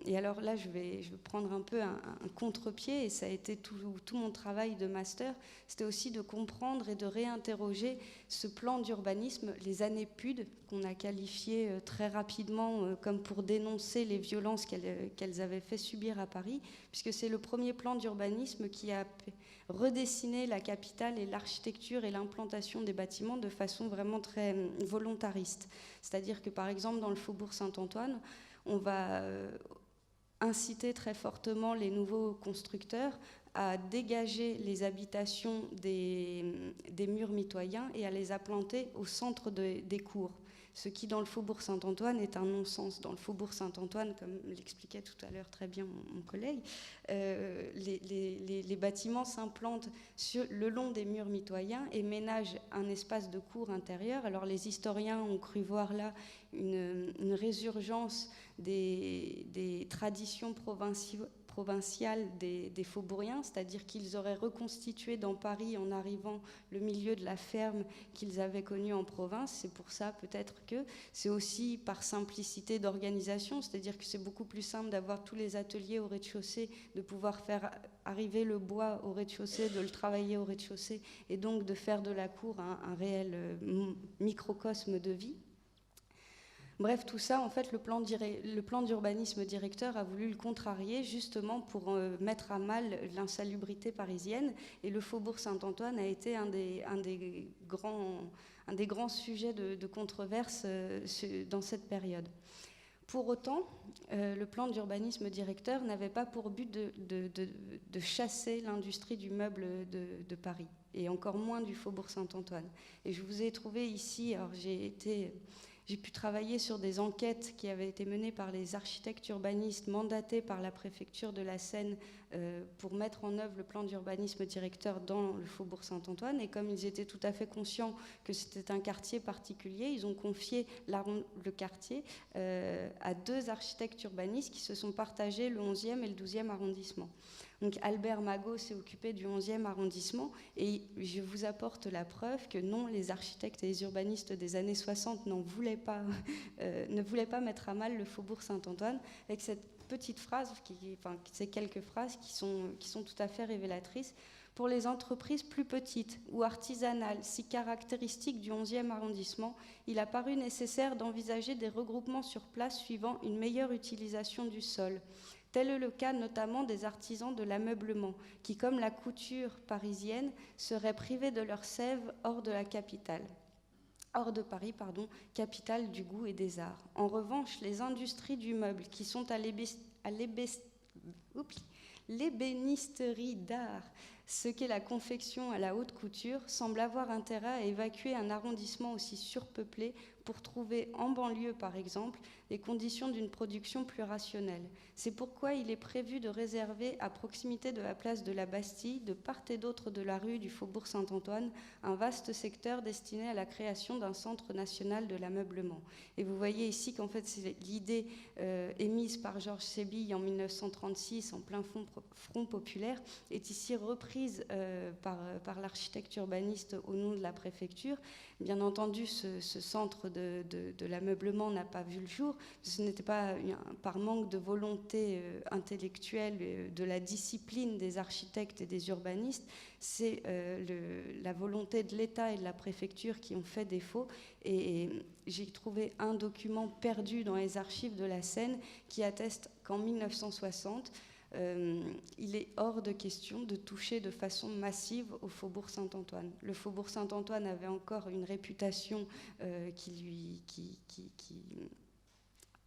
Speaker 8: Et alors là, je vais prendre un peu un contre-pied, et ça a été tout mon travail de master, c'était aussi de comprendre et de réinterroger ce plan d'urbanisme, les années PUD, qu'on a qualifié très rapidement comme pour dénoncer les violences qu'elles avaient fait subir à Paris, puisque c'est le premier plan d'urbanisme qui a redessiné la capitale et l'architecture et l'implantation des bâtiments de façon vraiment très volontariste. C'est-à-dire que par exemple dans le Faubourg Saint-Antoine, on va inciter très fortement les nouveaux constructeurs à dégager les habitations des murs mitoyens et à les implanter au centre des cours. Ce qui, dans le Faubourg Saint-Antoine, est un non-sens. Dans le Faubourg Saint-Antoine, comme l'expliquait tout à l'heure très bien mon collègue, les bâtiments s'implantent le long des murs mitoyens et ménagent un espace de cours intérieur. Alors les historiens ont cru voir là une résurgence des traditions provinciales des faubouriens, c'est-à-dire qu'ils auraient reconstitué dans Paris en arrivant le milieu de la ferme qu'ils avaient connu en province. C'est pour ça peut-être que c'est aussi par simplicité d'organisation, c'est-à-dire que c'est beaucoup plus simple d'avoir tous les ateliers au rez-de-chaussée, de pouvoir faire arriver le bois au rez-de-chaussée, de le travailler au rez-de-chaussée et donc de faire de la cour un réel microcosme de vie. Bref, tout ça, en fait, le plan d'urbanisme directeur a voulu le contrarier justement pour mettre à mal l'insalubrité parisienne. Et le Faubourg Saint-Antoine a été un des grands sujets de controverse dans cette période. Pour autant, le plan d'urbanisme directeur n'avait pas pour but de chasser l'industrie du meuble de Paris, et encore moins du Faubourg Saint-Antoine. Et je vous ai trouvé ici, alors j'ai pu travailler sur des enquêtes qui avaient été menées par les architectes urbanistes mandatés par la préfecture de la Seine pour mettre en œuvre le plan d'urbanisme directeur dans le Faubourg Saint-Antoine. Et comme ils étaient tout à fait conscients que c'était un quartier particulier, ils ont confié le quartier à deux architectes urbanistes qui se sont partagés le 11e et le 12e arrondissement. Donc Albert Magot s'est occupé du 11e arrondissement, et je vous apporte la preuve que non, les architectes et les urbanistes des années 60 ne voulaient pas mettre à mal le Faubourg Saint-Antoine, avec cette petite phrase, ces quelques phrases qui sont tout à fait révélatrices. Pour les entreprises plus petites ou artisanales, si caractéristiques du 11e arrondissement, il a paru nécessaire d'envisager des regroupements sur place suivant une meilleure utilisation du sol. Tel est le cas notamment des artisans de l'ameublement, qui, comme la couture parisienne, seraient privés de leur sève hors de Paris, capitale du goût et des arts. En revanche, les industries du meuble, qui sont à l'ébénisterie d'art Ce qu'est la confection à la haute couture semble avoir intérêt à évacuer un arrondissement aussi surpeuplé pour trouver en banlieue, par exemple, les conditions d'une production plus rationnelle. C'est pourquoi il est prévu de réserver à proximité de la place de la Bastille, de part et d'autre de la rue du Faubourg Saint-Antoine, un vaste secteur destiné à la création d'un centre national de l'ameublement. Et vous voyez ici qu'en fait, c'est l'idée émise par Georges Sébille en 1936 en plein front populaire est ici reprise par l'architecte urbaniste au nom de la préfecture. Bien entendu, ce centre de l'ameublement n'a pas vu le jour. Ce n'était pas par manque de volonté intellectuelle de la discipline des architectes et des urbanistes. C'est la volonté de l'État et de la préfecture qui ont fait défaut. Et j'ai trouvé un document perdu dans les archives de la Seine qui atteste qu'en 1960, il est hors de question de toucher de façon massive au Faubourg Saint-Antoine. Le Faubourg Saint-Antoine avait encore une réputation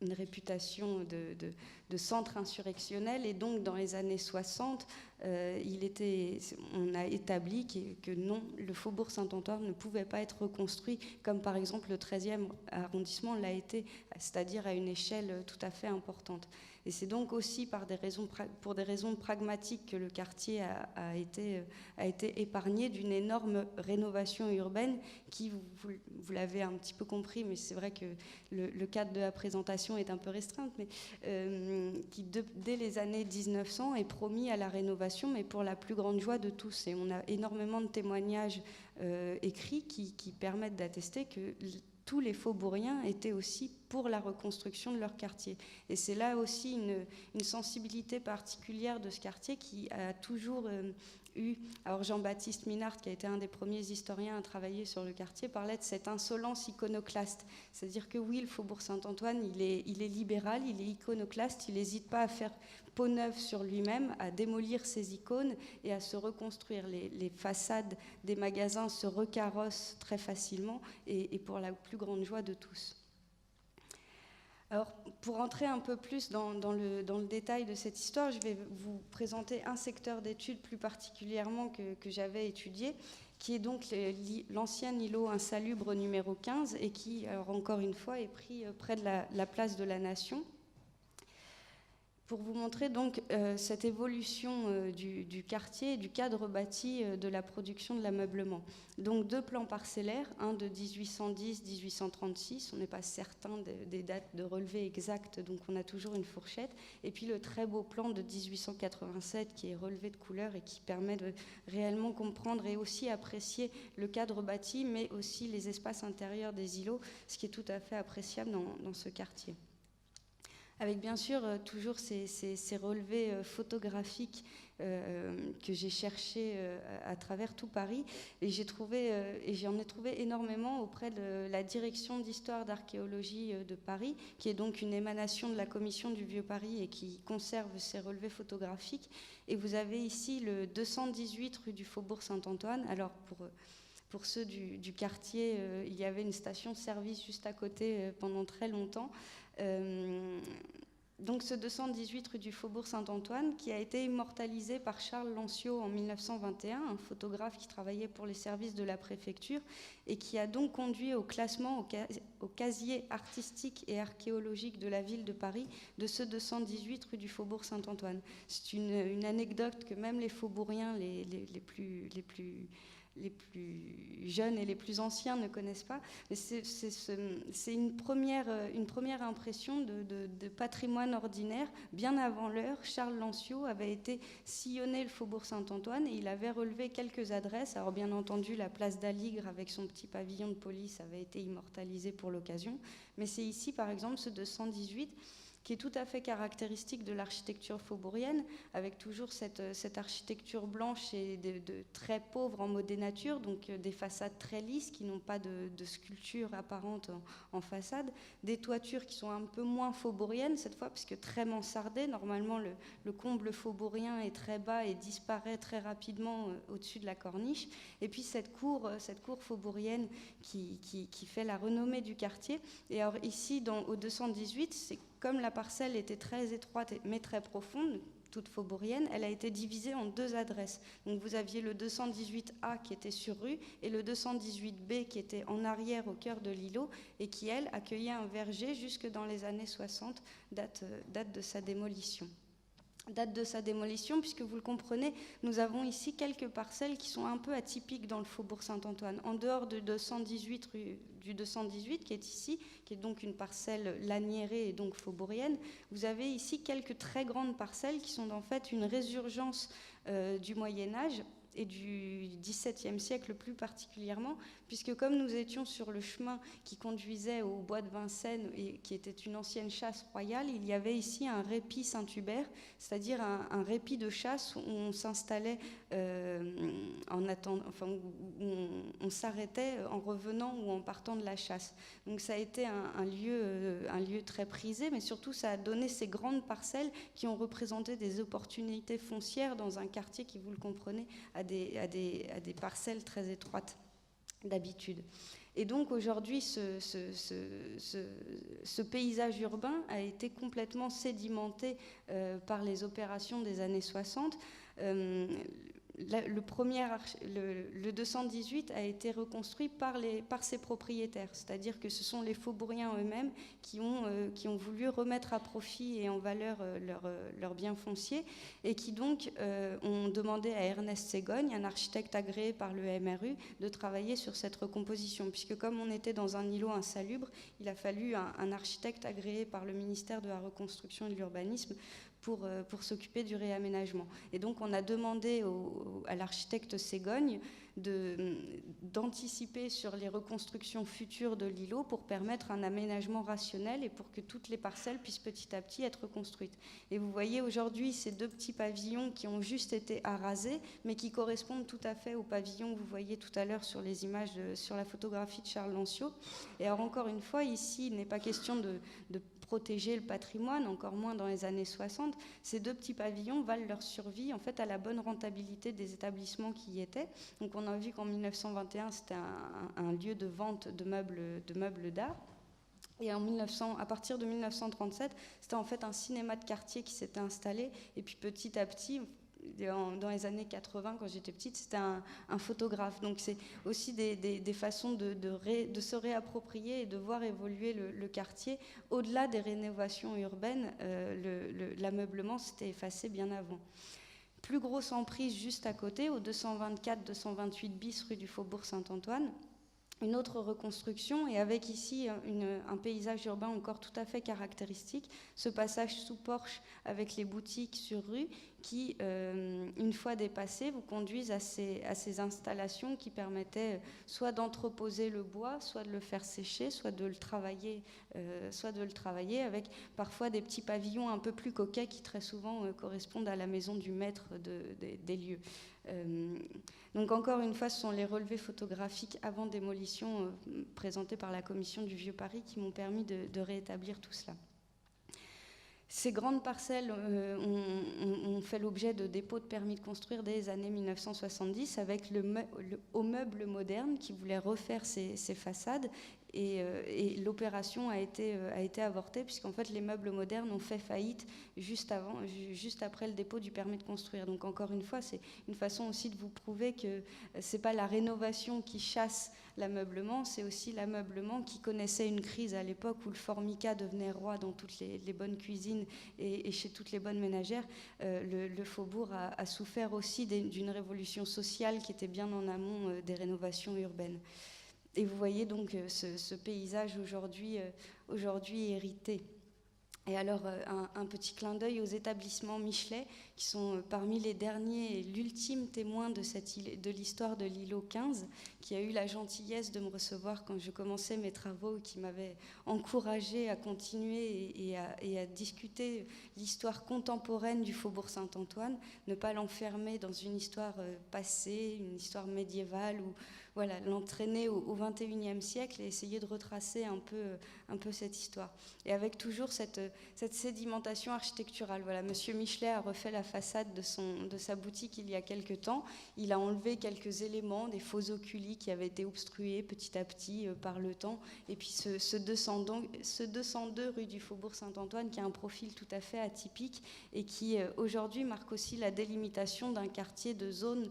Speaker 8: une réputation de centre insurrectionnel, et donc dans les années 60, on a établi que non, le Faubourg Saint-Antoine ne pouvait pas être reconstruit comme par exemple le 13e arrondissement l'a été, c'est-à-dire à une échelle tout à fait importante. Et c'est donc aussi pour des raisons pragmatiques que le quartier a été épargné d'une énorme rénovation urbaine qui, vous l'avez un petit peu compris, mais c'est vrai que le cadre de la présentation est un peu restreinte, mais qui dès les années 1900 est promis à la rénovation, mais pour la plus grande joie de tous. Et on a énormément de témoignages écrits qui permettent d'attester que tous les faubouriens étaient aussi pour la reconstruction de leur quartier. Et c'est là aussi une sensibilité particulière de ce quartier qui a toujours eu... Alors Jean-Baptiste Minard, qui a été un des premiers historiens à travailler sur le quartier, parlait de cette insolence iconoclaste. C'est-à-dire que oui, le Faubourg Saint-Antoine, il est libéral, il est iconoclaste, il n'hésite pas à faire peau neuve sur lui-même, à démolir ses icônes et à se reconstruire. Les façades des magasins se recarrossent très facilement et pour la plus grande joie de tous. Alors, pour entrer un peu plus dans le détail de cette histoire, je vais vous présenter un secteur d'études plus particulièrement que j'avais étudié, qui est donc l'ancien îlot insalubre numéro 15 et qui, alors encore une fois, est pris près de la place de la Nation. Pour vous montrer donc cette évolution du quartier et du cadre bâti de la production de l'ameublement. Donc 2 plans parcellaires, un de 1810-1836, on n'est pas certain des dates de relevé exactes, donc on a toujours une fourchette, et puis le très beau plan de 1887 qui est relevé de couleur et qui permet de réellement comprendre et aussi apprécier le cadre bâti, mais aussi les espaces intérieurs des îlots, ce qui est tout à fait appréciable dans ce quartier. Avec bien sûr toujours ces relevés photographiques que j'ai cherchés à travers tout Paris, et j'en ai trouvé énormément auprès de la direction d'histoire d'archéologie de Paris, qui est donc une émanation de la commission du Vieux Paris et qui conserve ces relevés photographiques. Et vous avez ici le 218 rue du Faubourg Saint-Antoine. Alors pour ceux du quartier, il y avait une station-service juste à côté pendant très longtemps. Donc ce 218 rue du Faubourg Saint-Antoine qui a été immortalisé par Charles Lanciot en 1921, un photographe qui travaillait pour les services de la préfecture et qui a donc conduit au classement au casier artistique et archéologique de la ville de Paris de ce 218 rue du Faubourg Saint-Antoine. C'est une anecdote que même les faubouriens les plus jeunes et les plus anciens ne connaissent pas, mais c'est une première impression de patrimoine ordinaire. Bien avant l'heure, Charles Lanciot avait été sillonner le Faubourg Saint-Antoine et il avait relevé quelques adresses. Alors bien entendu, la place d'Aligre avec son petit pavillon de police avait été immortalisée pour l'occasion, mais c'est ici par exemple ce 218 qui est tout à fait caractéristique de l'architecture faubourienne, avec toujours cette architecture blanche et de très pauvre en modé nature, donc des façades très lisses qui n'ont pas de sculpture apparente en façade, des toitures qui sont un peu moins faubouriennes cette fois, puisque très mansardées. Normalement, le comble faubourien est très bas et disparaît très rapidement au-dessus de la corniche. Et puis cette cour faubourienne qui fait la renommée du quartier. Et alors ici, au 218, c'est comme la parcelle était très étroite mais très profonde, toute faubourienne, elle a été divisée en 2 adresses. Donc vous aviez le 218A qui était sur rue et le 218B qui était en arrière au cœur de l'îlot et qui, elle, accueillait un verger jusque dans les années 60, date de sa démolition. Date de sa démolition, puisque vous le comprenez, nous avons ici quelques parcelles qui sont un peu atypiques dans le faubourg Saint-Antoine. En dehors du 218, qui est ici, qui est donc une parcelle laniérée et donc faubourienne, vous avez ici quelques très grandes parcelles qui sont en fait une résurgence du Moyen-Âge et du XVIIe siècle plus particulièrement, puisque comme nous étions sur le chemin qui conduisait au bois de Vincennes et qui était une ancienne chasse royale, il y avait ici un répit Saint-Hubert, c'est-à-dire un répit de chasse où on s'installait en attendant, enfin où on s'arrêtait en revenant ou en partant de la chasse. Donc ça a été un lieu très prisé, mais surtout ça a donné ces grandes parcelles qui ont représenté des opportunités foncières dans un quartier qui, vous le comprenez, a des parcelles très étroites d'habitude. Et donc aujourd'hui, ce paysage urbain a été complètement sédimenté par les opérations des années 60. Le 218 a été reconstruit par ses propriétaires, c'est-à-dire que ce sont les faubouriens eux-mêmes qui ont voulu remettre à profit et en valeur leurs biens fonciers et qui donc ont demandé à Ernest Ségogne, un architecte agréé par le MRU, de travailler sur cette recomposition, puisque comme on était dans un îlot insalubre, il a fallu un architecte agréé par le ministère de la Reconstruction et de l'Urbanisme pour s'occuper du réaménagement. Et donc on a demandé à l'architecte Ségogne d'anticiper sur les reconstructions futures de l'îlot pour permettre un aménagement rationnel et pour que toutes les parcelles puissent petit à petit être construites. Et vous voyez aujourd'hui ces 2 petits pavillons qui ont juste été arasés, mais qui correspondent tout à fait aux pavillons que vous voyez tout à l'heure sur les images, sur la photographie de Charles Lancio. Et alors encore une fois, ici, il n'est pas question de protéger le patrimoine, encore moins dans les années 60. Ces 2 petits pavillons valent leur survie en fait à la bonne rentabilité des établissements qui y étaient. Donc on a vu qu'en 1921 c'était un lieu de vente de meubles d'art. Et à partir de 1937, c'était en fait un cinéma de quartier qui s'était installé. Et puis petit à petit, dans les années 80, quand j'étais petite, c'était un photographe. Donc c'est aussi des façons de se réapproprier et de voir évoluer le quartier. Au-delà des rénovations urbaines, l'ameublement s'était effacé bien avant. Plus grosse emprise juste à côté, au 224-228 bis rue du Faubourg Saint-Antoine. Une autre reconstruction, et avec ici un paysage urbain encore tout à fait caractéristique, ce passage sous porche avec les boutiques sur rue qui, une fois dépassées, vous conduisent à ces installations qui permettaient soit d'entreposer le bois, soit de le faire sécher, soit de le travailler avec parfois des petits pavillons un peu plus coquets qui très souvent correspondent à la maison du maître des lieux. Donc encore une fois, ce sont les relevés photographiques avant démolition présentés par la commission du Vieux Paris qui m'ont permis de rétablir tout cela. Ces grandes parcelles ont fait l'objet de dépôts de permis de construire dès les années 1970 avec au meuble moderne qui voulait refaire ces façades. Et l'opération a été avortée puisqu'en fait les meubles modernes ont fait faillite juste après le dépôt du permis de construire. Donc encore une fois, c'est une façon aussi de vous prouver que c'est pas la rénovation qui chasse l'ameublement, c'est aussi l'ameublement qui connaissait une crise à l'époque où le formica devenait roi dans toutes les bonnes cuisines et chez toutes les bonnes ménagères. Le faubourg a souffert aussi d'une révolution sociale qui était bien en amont des rénovations urbaines. Et vous voyez donc ce paysage aujourd'hui hérité. Et alors, un petit clin d'œil aux établissements Michelet, qui sont parmi les derniers, l'ultime témoin de l'histoire de l'îlot 15, qui a eu la gentillesse de me recevoir quand je commençais mes travaux, qui m'avait encouragée à continuer et à discuter l'histoire contemporaine du Faubourg Saint-Antoine, ne pas l'enfermer dans une histoire passée, une histoire médiévale, ou voilà, l'entraîner au XXIe siècle et essayer de retracer un peu cette histoire. Et avec toujours cette sédimentation architecturale. Voilà, Monsieur Michelet a refait la façade de sa boutique il y a quelques temps. Il a enlevé quelques éléments, des faux oculi qui avaient été obstrués petit à petit par le temps. Et puis ce 202 rue du Faubourg Saint-Antoine qui a un profil tout à fait atypique et qui aujourd'hui marque aussi la délimitation d'un quartier de zone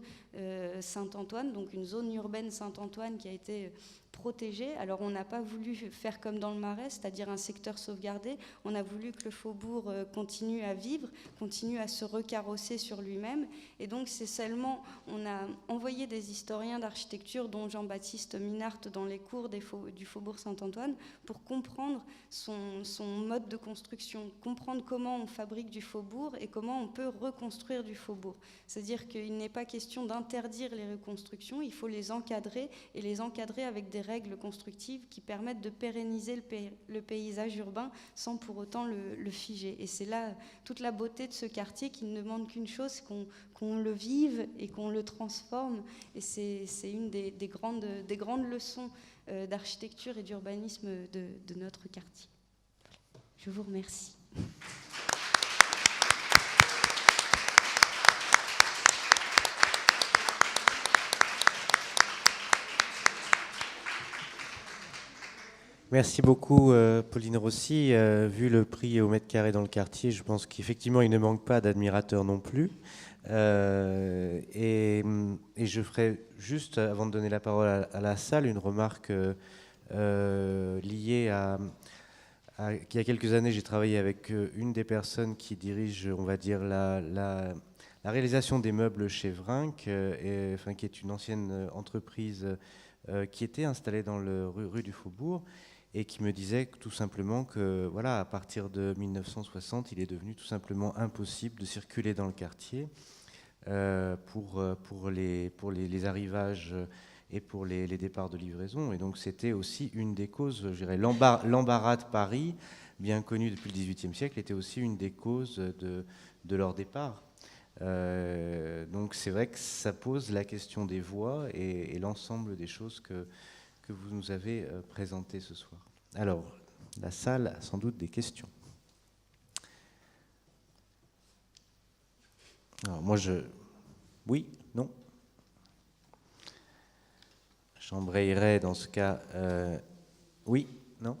Speaker 8: Saint-Antoine, donc une zone urbaine Saint-Antoine qui a été protégée. Alors on n'a pas voulu faire comme dans le Marais, c'est-à-dire un secteur sauvegardé. On a voulu que le faubourg continue à vivre, continue à se recarrosser sur lui-même. Et donc c'est seulement, on a envoyé des historiens d'architecture, dont Jean-Baptiste Minart, dans les cours du Faubourg Saint-Antoine, pour comprendre son mode de construction, comprendre comment on fabrique du faubourg et comment on peut reconstruire du faubourg. C'est-à-dire qu'il n'est pas question d'interdire les reconstructions, il faut les encadrer, et les encadrer avec des règles constructives qui permettent de pérenniser le paysage urbain sans pour autant le figer. Et c'est là toute la beauté de ce quartier qui ne demande qu'une chose, qu'on le vive et qu'on le transforme. Et c'est une des grandes leçons d'architecture et d'urbanisme de notre quartier. Voilà. Je vous remercie.
Speaker 2: Merci beaucoup, Pauline Rossi. Vu le prix au mètre carré dans le quartier, je pense qu'effectivement, il ne manque pas d'admirateurs non plus. Et je ferai juste, avant de donner la parole à la salle, une remarque liée à qu'il y a quelques années, j'ai travaillé avec une des personnes qui dirige, on va dire, la réalisation des meubles chez Vrinck, qui est une ancienne entreprise qui était installée dans le rue du Faubourg, et qui me disait tout simplement que, voilà, à partir de 1960, il est devenu tout simplement impossible de circuler dans le quartier pour les arrivages et pour les départs de livraison. Et donc c'était aussi une des causes, je dirais, l'embarras de Paris, bien connu depuis le XVIIIe siècle, était aussi une des causes de leur départ. Donc c'est vrai que ça pose la question des voies et l'ensemble des choses que vous nous avez présentées ce soir. Alors, la salle a sans doute des questions. Alors moi oui, non. J'embrayerai dans ce cas. Oui, non.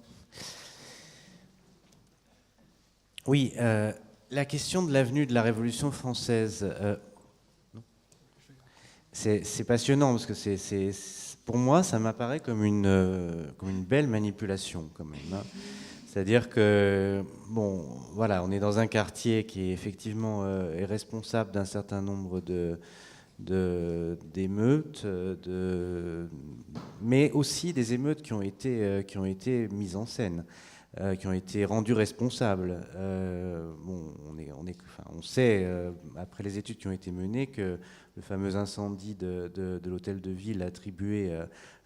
Speaker 2: Oui, la question de l'avenue de la Révolution française. C'est passionnant parce que pour moi, ça m'apparaît comme une belle manipulation quand même. Hein. C'est-à-dire que, bon, voilà, on est dans un quartier qui est effectivement est responsable d'un certain nombre d'émeutes, mais aussi des émeutes qui ont été mises en scène, qui ont été rendues responsables. On sait, après les études qui ont été menées, que le fameux incendie de l'hôtel de ville attribué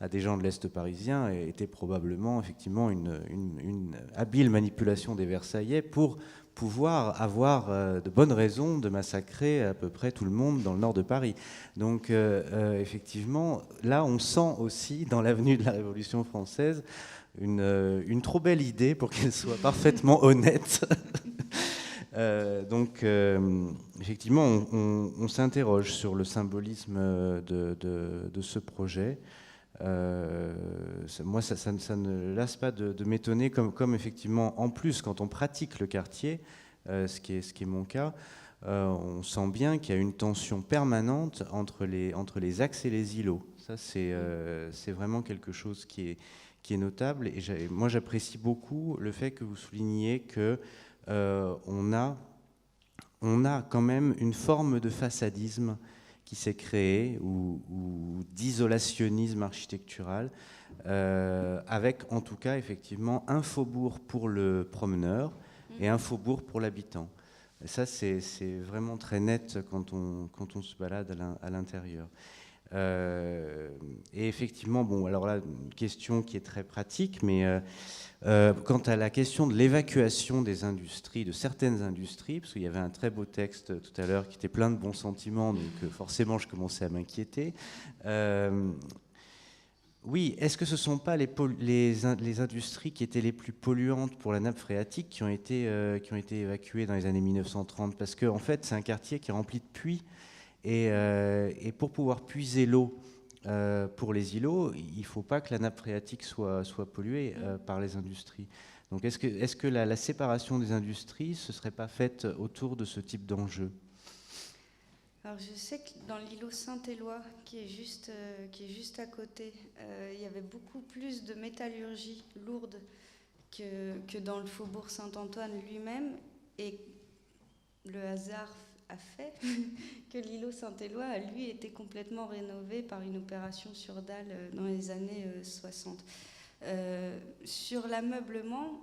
Speaker 2: à des gens de l'Est parisien était probablement effectivement une habile manipulation des Versaillais pour pouvoir avoir de bonnes raisons de massacrer à peu près tout le monde dans le nord de Paris. Donc effectivement, là on sent aussi dans l'avenue de la Révolution française une trop belle idée pour qu'elle soit parfaitement honnête. Donc effectivement, on s'interroge sur le symbolisme de ce projet. Moi, ça ne lasse pas de m'étonner, comme effectivement, en plus, quand on pratique le quartier, ce qui est mon cas, on sent bien qu'il y a une tension permanente entre les axes et les îlots. Ça, c'est vraiment quelque chose qui est notable. Et moi, j'apprécie beaucoup le fait que vous souligniez que on a quand même une forme de façadisme qui s'est créée ou d'isolationnisme architectural, avec en tout cas effectivement un faubourg pour le promeneur et un faubourg pour l'habitant. Et ça, c'est vraiment très net quand on se balade à l'intérieur. Et effectivement, bon, alors là, une question qui est très pratique, mais quant à la question de l'évacuation des industries, de certaines industries, parce qu'il y avait un très beau texte tout à l'heure qui était plein de bons sentiments, donc forcément je commençais à m'inquiéter. Oui, est-ce que ce ne sont pas les industries qui étaient les plus polluantes pour la nappe phréatique qui ont été évacuées dans les années 1930? Parce qu'en fait, c'est un quartier qui est rempli de puits, et pour pouvoir puiser l'eau pour les îlots, il ne faut pas que la nappe phréatique soit polluée par les industries. Donc est-ce que la séparation des industries ne se serait pas faite autour de ce type d'enjeu?
Speaker 8: Alors je sais que dans l'îlot Saint-Éloi, qui est juste à côté, il y avait beaucoup plus de métallurgie lourde que dans le faubourg Saint-Antoine lui-même, et le hasard a fait que l'îlot Saint-Éloi a lui été complètement rénové par une opération sur dalle dans les années 60. Sur l'ameublement,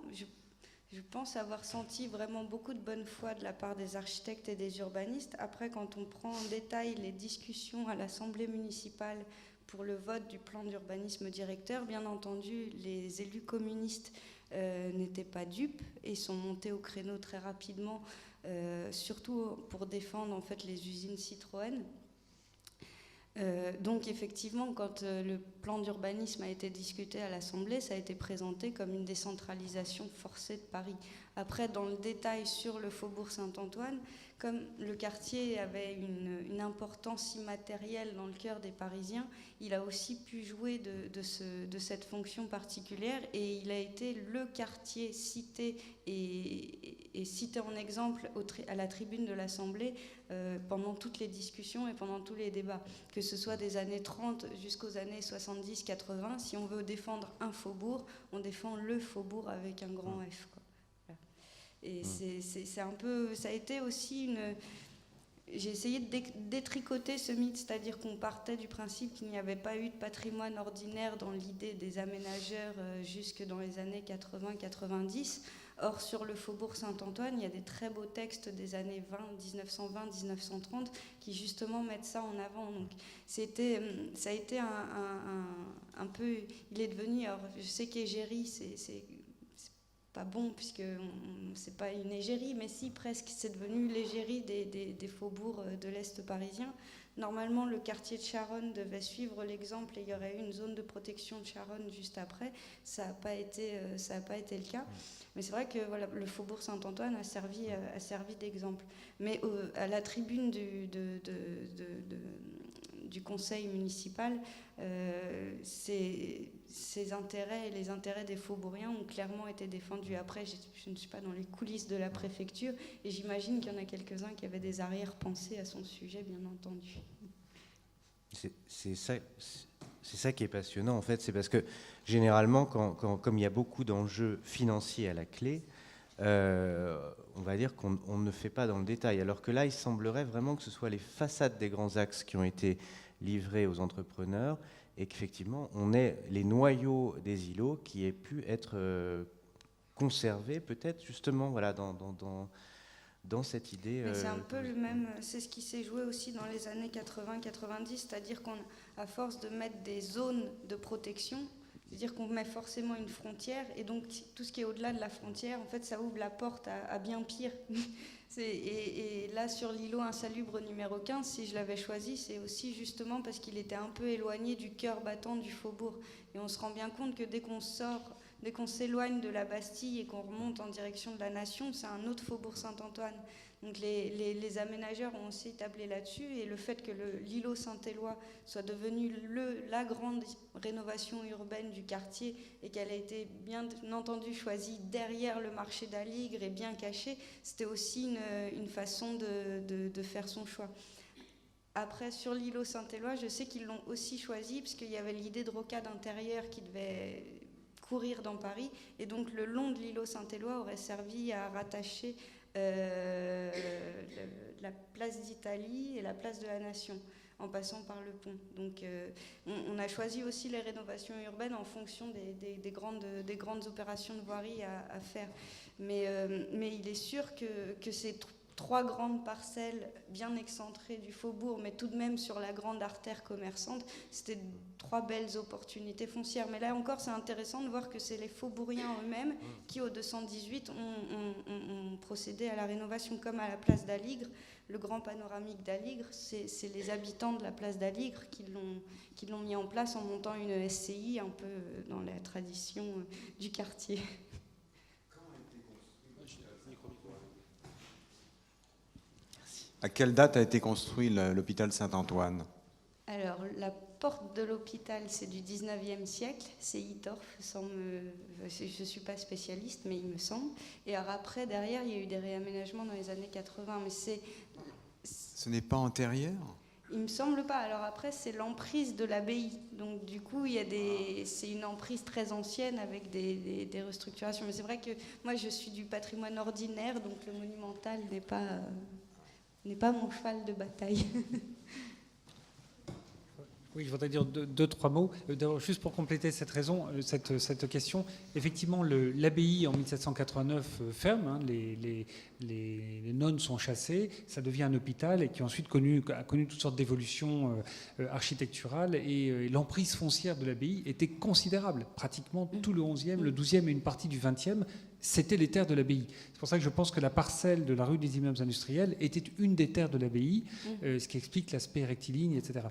Speaker 8: je pense avoir senti vraiment beaucoup de bonne foi de la part des architectes et des urbanistes. Après, quand on prend en détail les discussions à l'Assemblée municipale pour le vote du plan d'urbanisme directeur, bien entendu, les élus communistes n'étaient pas dupes et sont montés au créneau très rapidement, surtout pour défendre en fait les usines Citroën. Donc effectivement, quand le plan d'urbanisme a été discuté à l'Assemblée, ça a été présenté comme une décentralisation forcée de Paris. Après, dans le détail sur le faubourg Saint-Antoine, comme le quartier avait une importance immatérielle dans le cœur des Parisiens, il a aussi pu jouer de cette fonction particulière, et il a été le quartier cité et cité en exemple à la tribune de l'Assemblée pendant toutes les discussions et pendant tous les débats, que ce soit des années 30 jusqu'aux années 70-80. Si on veut défendre un faubourg, on défend le faubourg avec un grand F, quoi. Et c'est un peu, ça a été aussi j'ai essayé de détricoter ce mythe, c'est-à-dire qu'on partait du principe qu'il n'y avait pas eu de patrimoine ordinaire dans l'idée des aménageurs jusque dans les années 80-90. Or, sur le faubourg Saint-Antoine, il y a des très beaux textes des années 1920-1930 qui justement mettent ça en avant. Donc, ça a été un peu, il est devenu, alors je sais qu'égérie, c'est pas bon puisque c'est pas une égérie, mais si presque, c'est devenu l'égérie des faubourgs de l'Est parisien. Normalement, le quartier de Charonne devait suivre l'exemple et il y aurait eu une zone de protection de Charonne juste après. Ça n'a pas été le cas. Mais c'est vrai que voilà, le faubourg Saint-Antoine a servi d'exemple. Mais à la tribune du conseil municipal, ces intérêts et les intérêts des faubouriens ont clairement été défendus. Après, je ne suis pas dans les coulisses de la préfecture et j'imagine qu'il y en a quelques-uns qui avaient des arrière-pensées à son sujet, bien entendu.
Speaker 2: C'est ça qui est passionnant, en fait. C'est parce que généralement, comme il y a beaucoup d'enjeux financiers à la clé, on va dire qu'on ne fait pas dans le détail. Alors que là, il semblerait vraiment que ce soit les façades des grands axes qui ont été livrées aux entrepreneurs et qu'effectivement, on ait les noyaux des îlots qui aient pu être conservés, peut-être justement, voilà, dans cette idée.
Speaker 8: Mais c'est un peu le même, c'est ce qui s'est joué aussi dans les années 80-90, c'est-à-dire qu'à force de mettre des zones de protection, c'est-à-dire qu'on met forcément une frontière, et donc tout ce qui est au-delà de la frontière, en fait, ça ouvre la porte à bien pire. Et là, sur l'îlot insalubre numéro 15, si je l'avais choisi, c'est aussi justement parce qu'il était un peu éloigné du cœur battant du faubourg. Et on se rend bien compte que dès qu'on s'éloigne de la Bastille et qu'on remonte en direction de la Nation, c'est un autre faubourg Saint-Antoine. Donc les aménageurs ont aussi tablé là-dessus, et le fait que l'îlot Saint-Éloi soit devenu la grande rénovation urbaine du quartier et qu'elle a été bien entendu choisie derrière le marché d'Aligre et bien cachée, c'était aussi une façon de faire son choix. Après, sur l'îlot Saint-Éloi, je sais qu'ils l'ont aussi choisi parce qu'il y avait l'idée de rocade intérieure qui devait courir dans Paris, et donc le long de l'îlot Saint-Éloi aurait servi à rattacher la place d'Italie et la place de la Nation en passant par le pont. Donc on a choisi aussi les rénovations urbaines en fonction des grandes opérations de voirie à faire. Mais il est sûr que ces trois grandes parcelles bien excentrées du faubourg, mais tout de même sur la grande artère commerçante, c'était trois belles opportunités foncières. Mais là encore, c'est intéressant de voir que c'est les faubouriens eux-mêmes qui, au 218, ont procédé à la rénovation, comme à la place d'Aligre. Le grand panoramique d'Aligre, c'est les habitants de la place d'Aligre qui l'ont mis en place en montant une SCI un peu dans la tradition du quartier.
Speaker 6: À quelle date a été construit l'hôpital Saint-Antoine?
Speaker 8: Alors, la porte de l'hôpital, c'est du 19e siècle, c'est Hittorf, je ne suis pas spécialiste, mais il me semble. Et alors après, derrière, il y a eu des réaménagements dans les années 80, mais
Speaker 6: Ce n'est pas antérieur?
Speaker 8: il me semble pas. Alors après, c'est l'emprise de l'abbaye. Donc du coup, c'est une emprise très ancienne avec des restructurations. Mais c'est vrai que moi, je suis du patrimoine ordinaire, donc le monumental n'est pas mon cheval de bataille.
Speaker 3: Oui, je voudrais dire deux, trois mots. D'abord, juste pour compléter cette raison, cette question, effectivement, l'abbaye en 1789 ferme, hein, les nonnes sont chassées, ça devient un hôpital et qui ensuite a connu toutes sortes d'évolutions architecturales et l'emprise foncière de l'abbaye était considérable. Pratiquement tout le 11e, le 12e et une partie du 20e, c'était les terres de l'abbaye. C'est pour ça que je pense que la parcelle de la rue des immeubles industriels était une des terres de l'abbaye, ce qui explique l'aspect rectiligne, etc.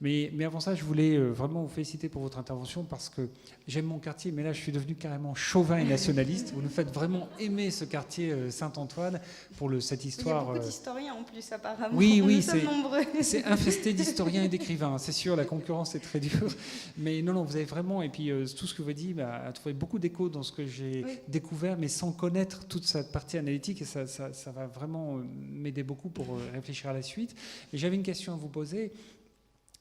Speaker 3: Mais avant ça, je voulais vraiment vous féliciter pour votre intervention parce que j'aime mon quartier, mais là, je suis devenu carrément chauvin et nationaliste. Vous nous faites vraiment aimer ce quartier Saint-Antoine pour cette histoire.
Speaker 8: Il y a beaucoup d'historiens en plus, apparemment.
Speaker 3: Oui,
Speaker 8: Nous sommes nombreux.
Speaker 3: C'est infesté d'historiens et d'écrivains. C'est sûr, la concurrence est très dure. Mais non, vous avez vraiment, et puis tout ce que vous avez dit a trouvé beaucoup d'écho dans ce que j'ai découvert, mais sans connaître toute cette partie analytique, et ça va vraiment m'aider beaucoup pour réfléchir à la suite. Et j'avais une question à vous poser.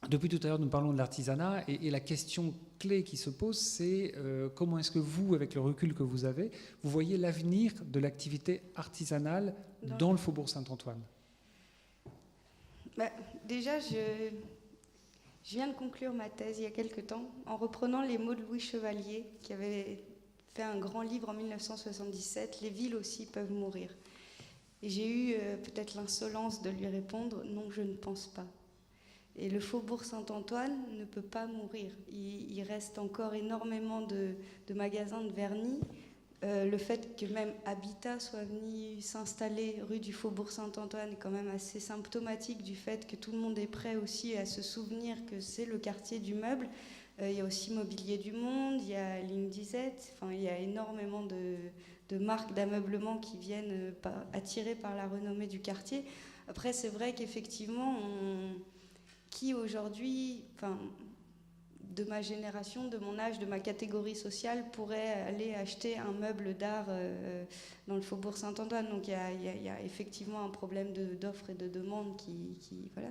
Speaker 3: Depuis tout à l'heure, nous parlons de l'artisanat, et la question clé qui se pose, c'est comment est-ce que vous, avec le recul que vous avez, vous voyez l'avenir de l'activité artisanale dans le Faubourg Saint-Antoine?
Speaker 8: Déjà, je viens de conclure ma thèse il y a quelque temps en reprenant les mots de Louis Chevalier, qui avait fait un grand livre en 1977, « Les villes aussi peuvent mourir ». Et j'ai eu peut-être l'insolence de lui répondre « Non, je ne pense pas ». Et le Faubourg Saint-Antoine ne peut pas mourir. Il reste encore énormément de magasins de vernis. Le fait que même Habitat soit venu s'installer rue du Faubourg Saint-Antoine est quand même assez symptomatique du fait que tout le monde est prêt aussi à se souvenir que c'est le quartier du meuble. Il y a aussi Mobilier du Monde, il y a Ligne 17, enfin, il y a énormément de marques d'ameublement qui viennent attirées par la renommée du quartier. Après, c'est vrai qu'effectivement, qui aujourd'hui, enfin, de ma génération, de mon âge, de ma catégorie sociale, pourrait aller acheter un meuble d'art dans le Faubourg Saint-Antoine. Donc il y a effectivement un problème d'offre et de demande qui voilà.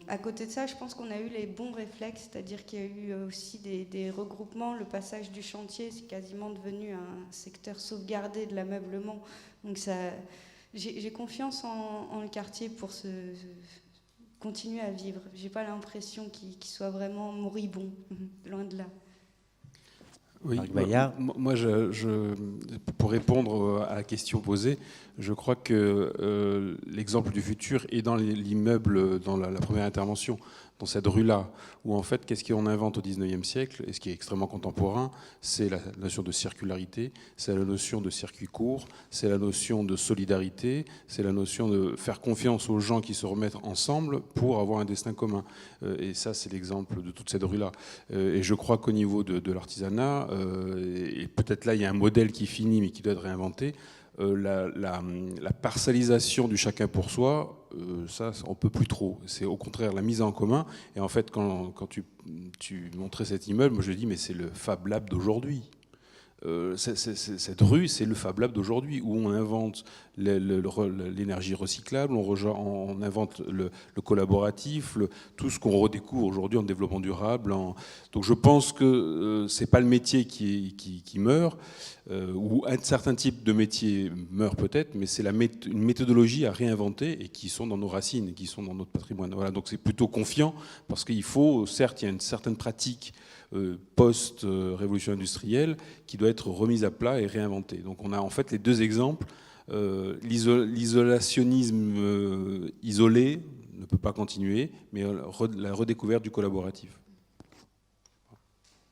Speaker 8: À côté de ça, je pense qu'on a eu les bons réflexes, c'est-à-dire qu'il y a eu aussi des regroupements. Le passage du chantier, c'est quasiment devenu un secteur sauvegardé de l'ameublement. Donc j'ai confiance en le quartier pour continuer à vivre. J'ai pas l'impression qu'il soit vraiment moribond, loin de là.
Speaker 1: Oui, moi, pour répondre à la question posée, je crois que l'exemple du futur est dans l'immeuble, dans la première intervention, dans cette rue-là, où en fait, qu'est-ce qu'on invente au 19e siècle, et ce qui est extrêmement contemporain, c'est la notion de circularité, c'est la notion de circuit court, c'est la notion de solidarité, c'est la notion de faire confiance aux gens qui se remettent ensemble pour avoir un destin commun. Et ça, c'est l'exemple de toute cette rue-là. Et je crois qu'au niveau de l'artisanat, et peut-être là, il y a un modèle qui finit, mais qui doit être réinventé, la parcellisation du chacun pour soi, ça, on ne peut plus trop. C'est au contraire la mise en commun. Et en fait, quand tu montrais cet immeuble, moi je dis, mais c'est le Fab Lab d'aujourd'hui. Cette rue, c'est le Fab Lab d'aujourd'hui, où on invente l'énergie recyclable, on invente le collaboratif, tout ce qu'on redécouvre aujourd'hui en développement durable. Donc je pense que c'est pas le métier qui meurt, ou un certain type de métier meurt peut-être, mais c'est une méthodologie à réinventer et qui sont dans nos racines, et qui sont dans notre patrimoine. Voilà, donc c'est plutôt confiant, parce qu'il faut, certes, il y a une certaine pratique post-révolution industrielle qui doit être remise à plat et réinventée. Donc on a en fait les deux exemples. L'isolationnisme isolé ne peut pas continuer, mais la redécouverte du collaboratif.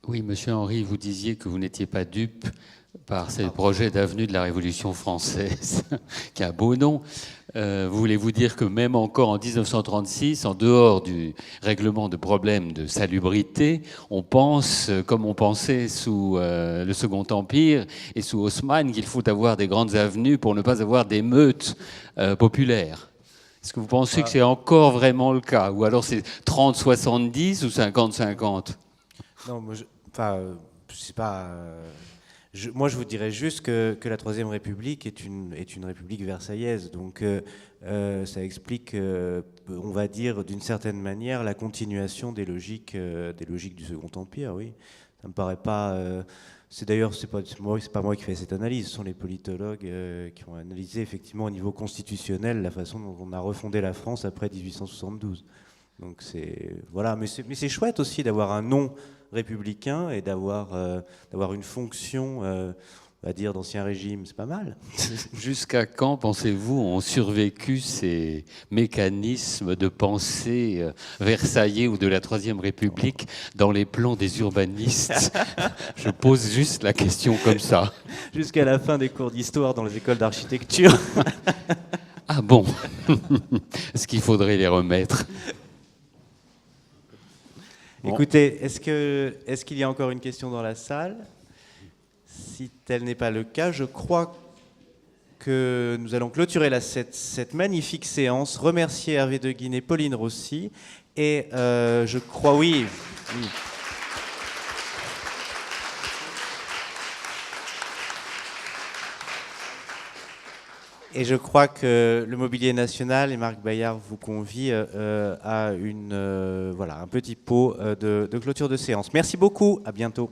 Speaker 7: Oui, monsieur Henry, vous disiez que vous n'étiez pas dupe par ce projet d'avenue de la Révolution française, qui a un beau nom. Voulez-vous dire que même encore en 1936, en dehors du règlement de problèmes de salubrité, on pense, comme on pensait sous le Second Empire et sous Haussmann, qu'il faut avoir des grandes avenues pour ne pas avoir d'émeutes populaires? Est-ce que vous pensez que c'est encore vraiment le cas? Ou alors c'est 30-70 ou 50-50?
Speaker 2: Non, moi, je sais pas. Moi, je vous dirais juste que la Troisième République est une république versaillaise. Donc, ça explique, on va dire, d'une certaine manière, la continuation des logiques du Second Empire. Oui, ça me paraît pas. C'est d'ailleurs, c'est pas moi qui fais cette analyse. Ce sont les politologues qui ont analysé effectivement au niveau constitutionnel la façon dont on a refondé la France après 1872. Donc c'est voilà, mais c'est chouette aussi d'avoir un nom républicain et d'avoir une fonction, on va dire, d'ancien régime, c'est pas mal.
Speaker 7: Jusqu'à quand, pensez-vous, ont survécu ces mécanismes de pensée versaillais ou de la Troisième République dans les plans des urbanistes? Je pose juste la question comme ça.
Speaker 2: Jusqu'à la fin des cours d'histoire dans les écoles d'architecture.
Speaker 7: Ah bon? Est-ce qu'il faudrait les remettre?
Speaker 2: Bon. Écoutez, est-ce qu'il y a encore une question dans la salle? Si tel n'est pas le cas, je crois que nous allons clôturer cette magnifique séance. Remercier Hervé Deguine et Pauline Rossi. Et je crois, oui. Et je crois que le Mobilier National et Marc Bayard vous convient à un petit pot de clôture de séance. Merci beaucoup, à bientôt.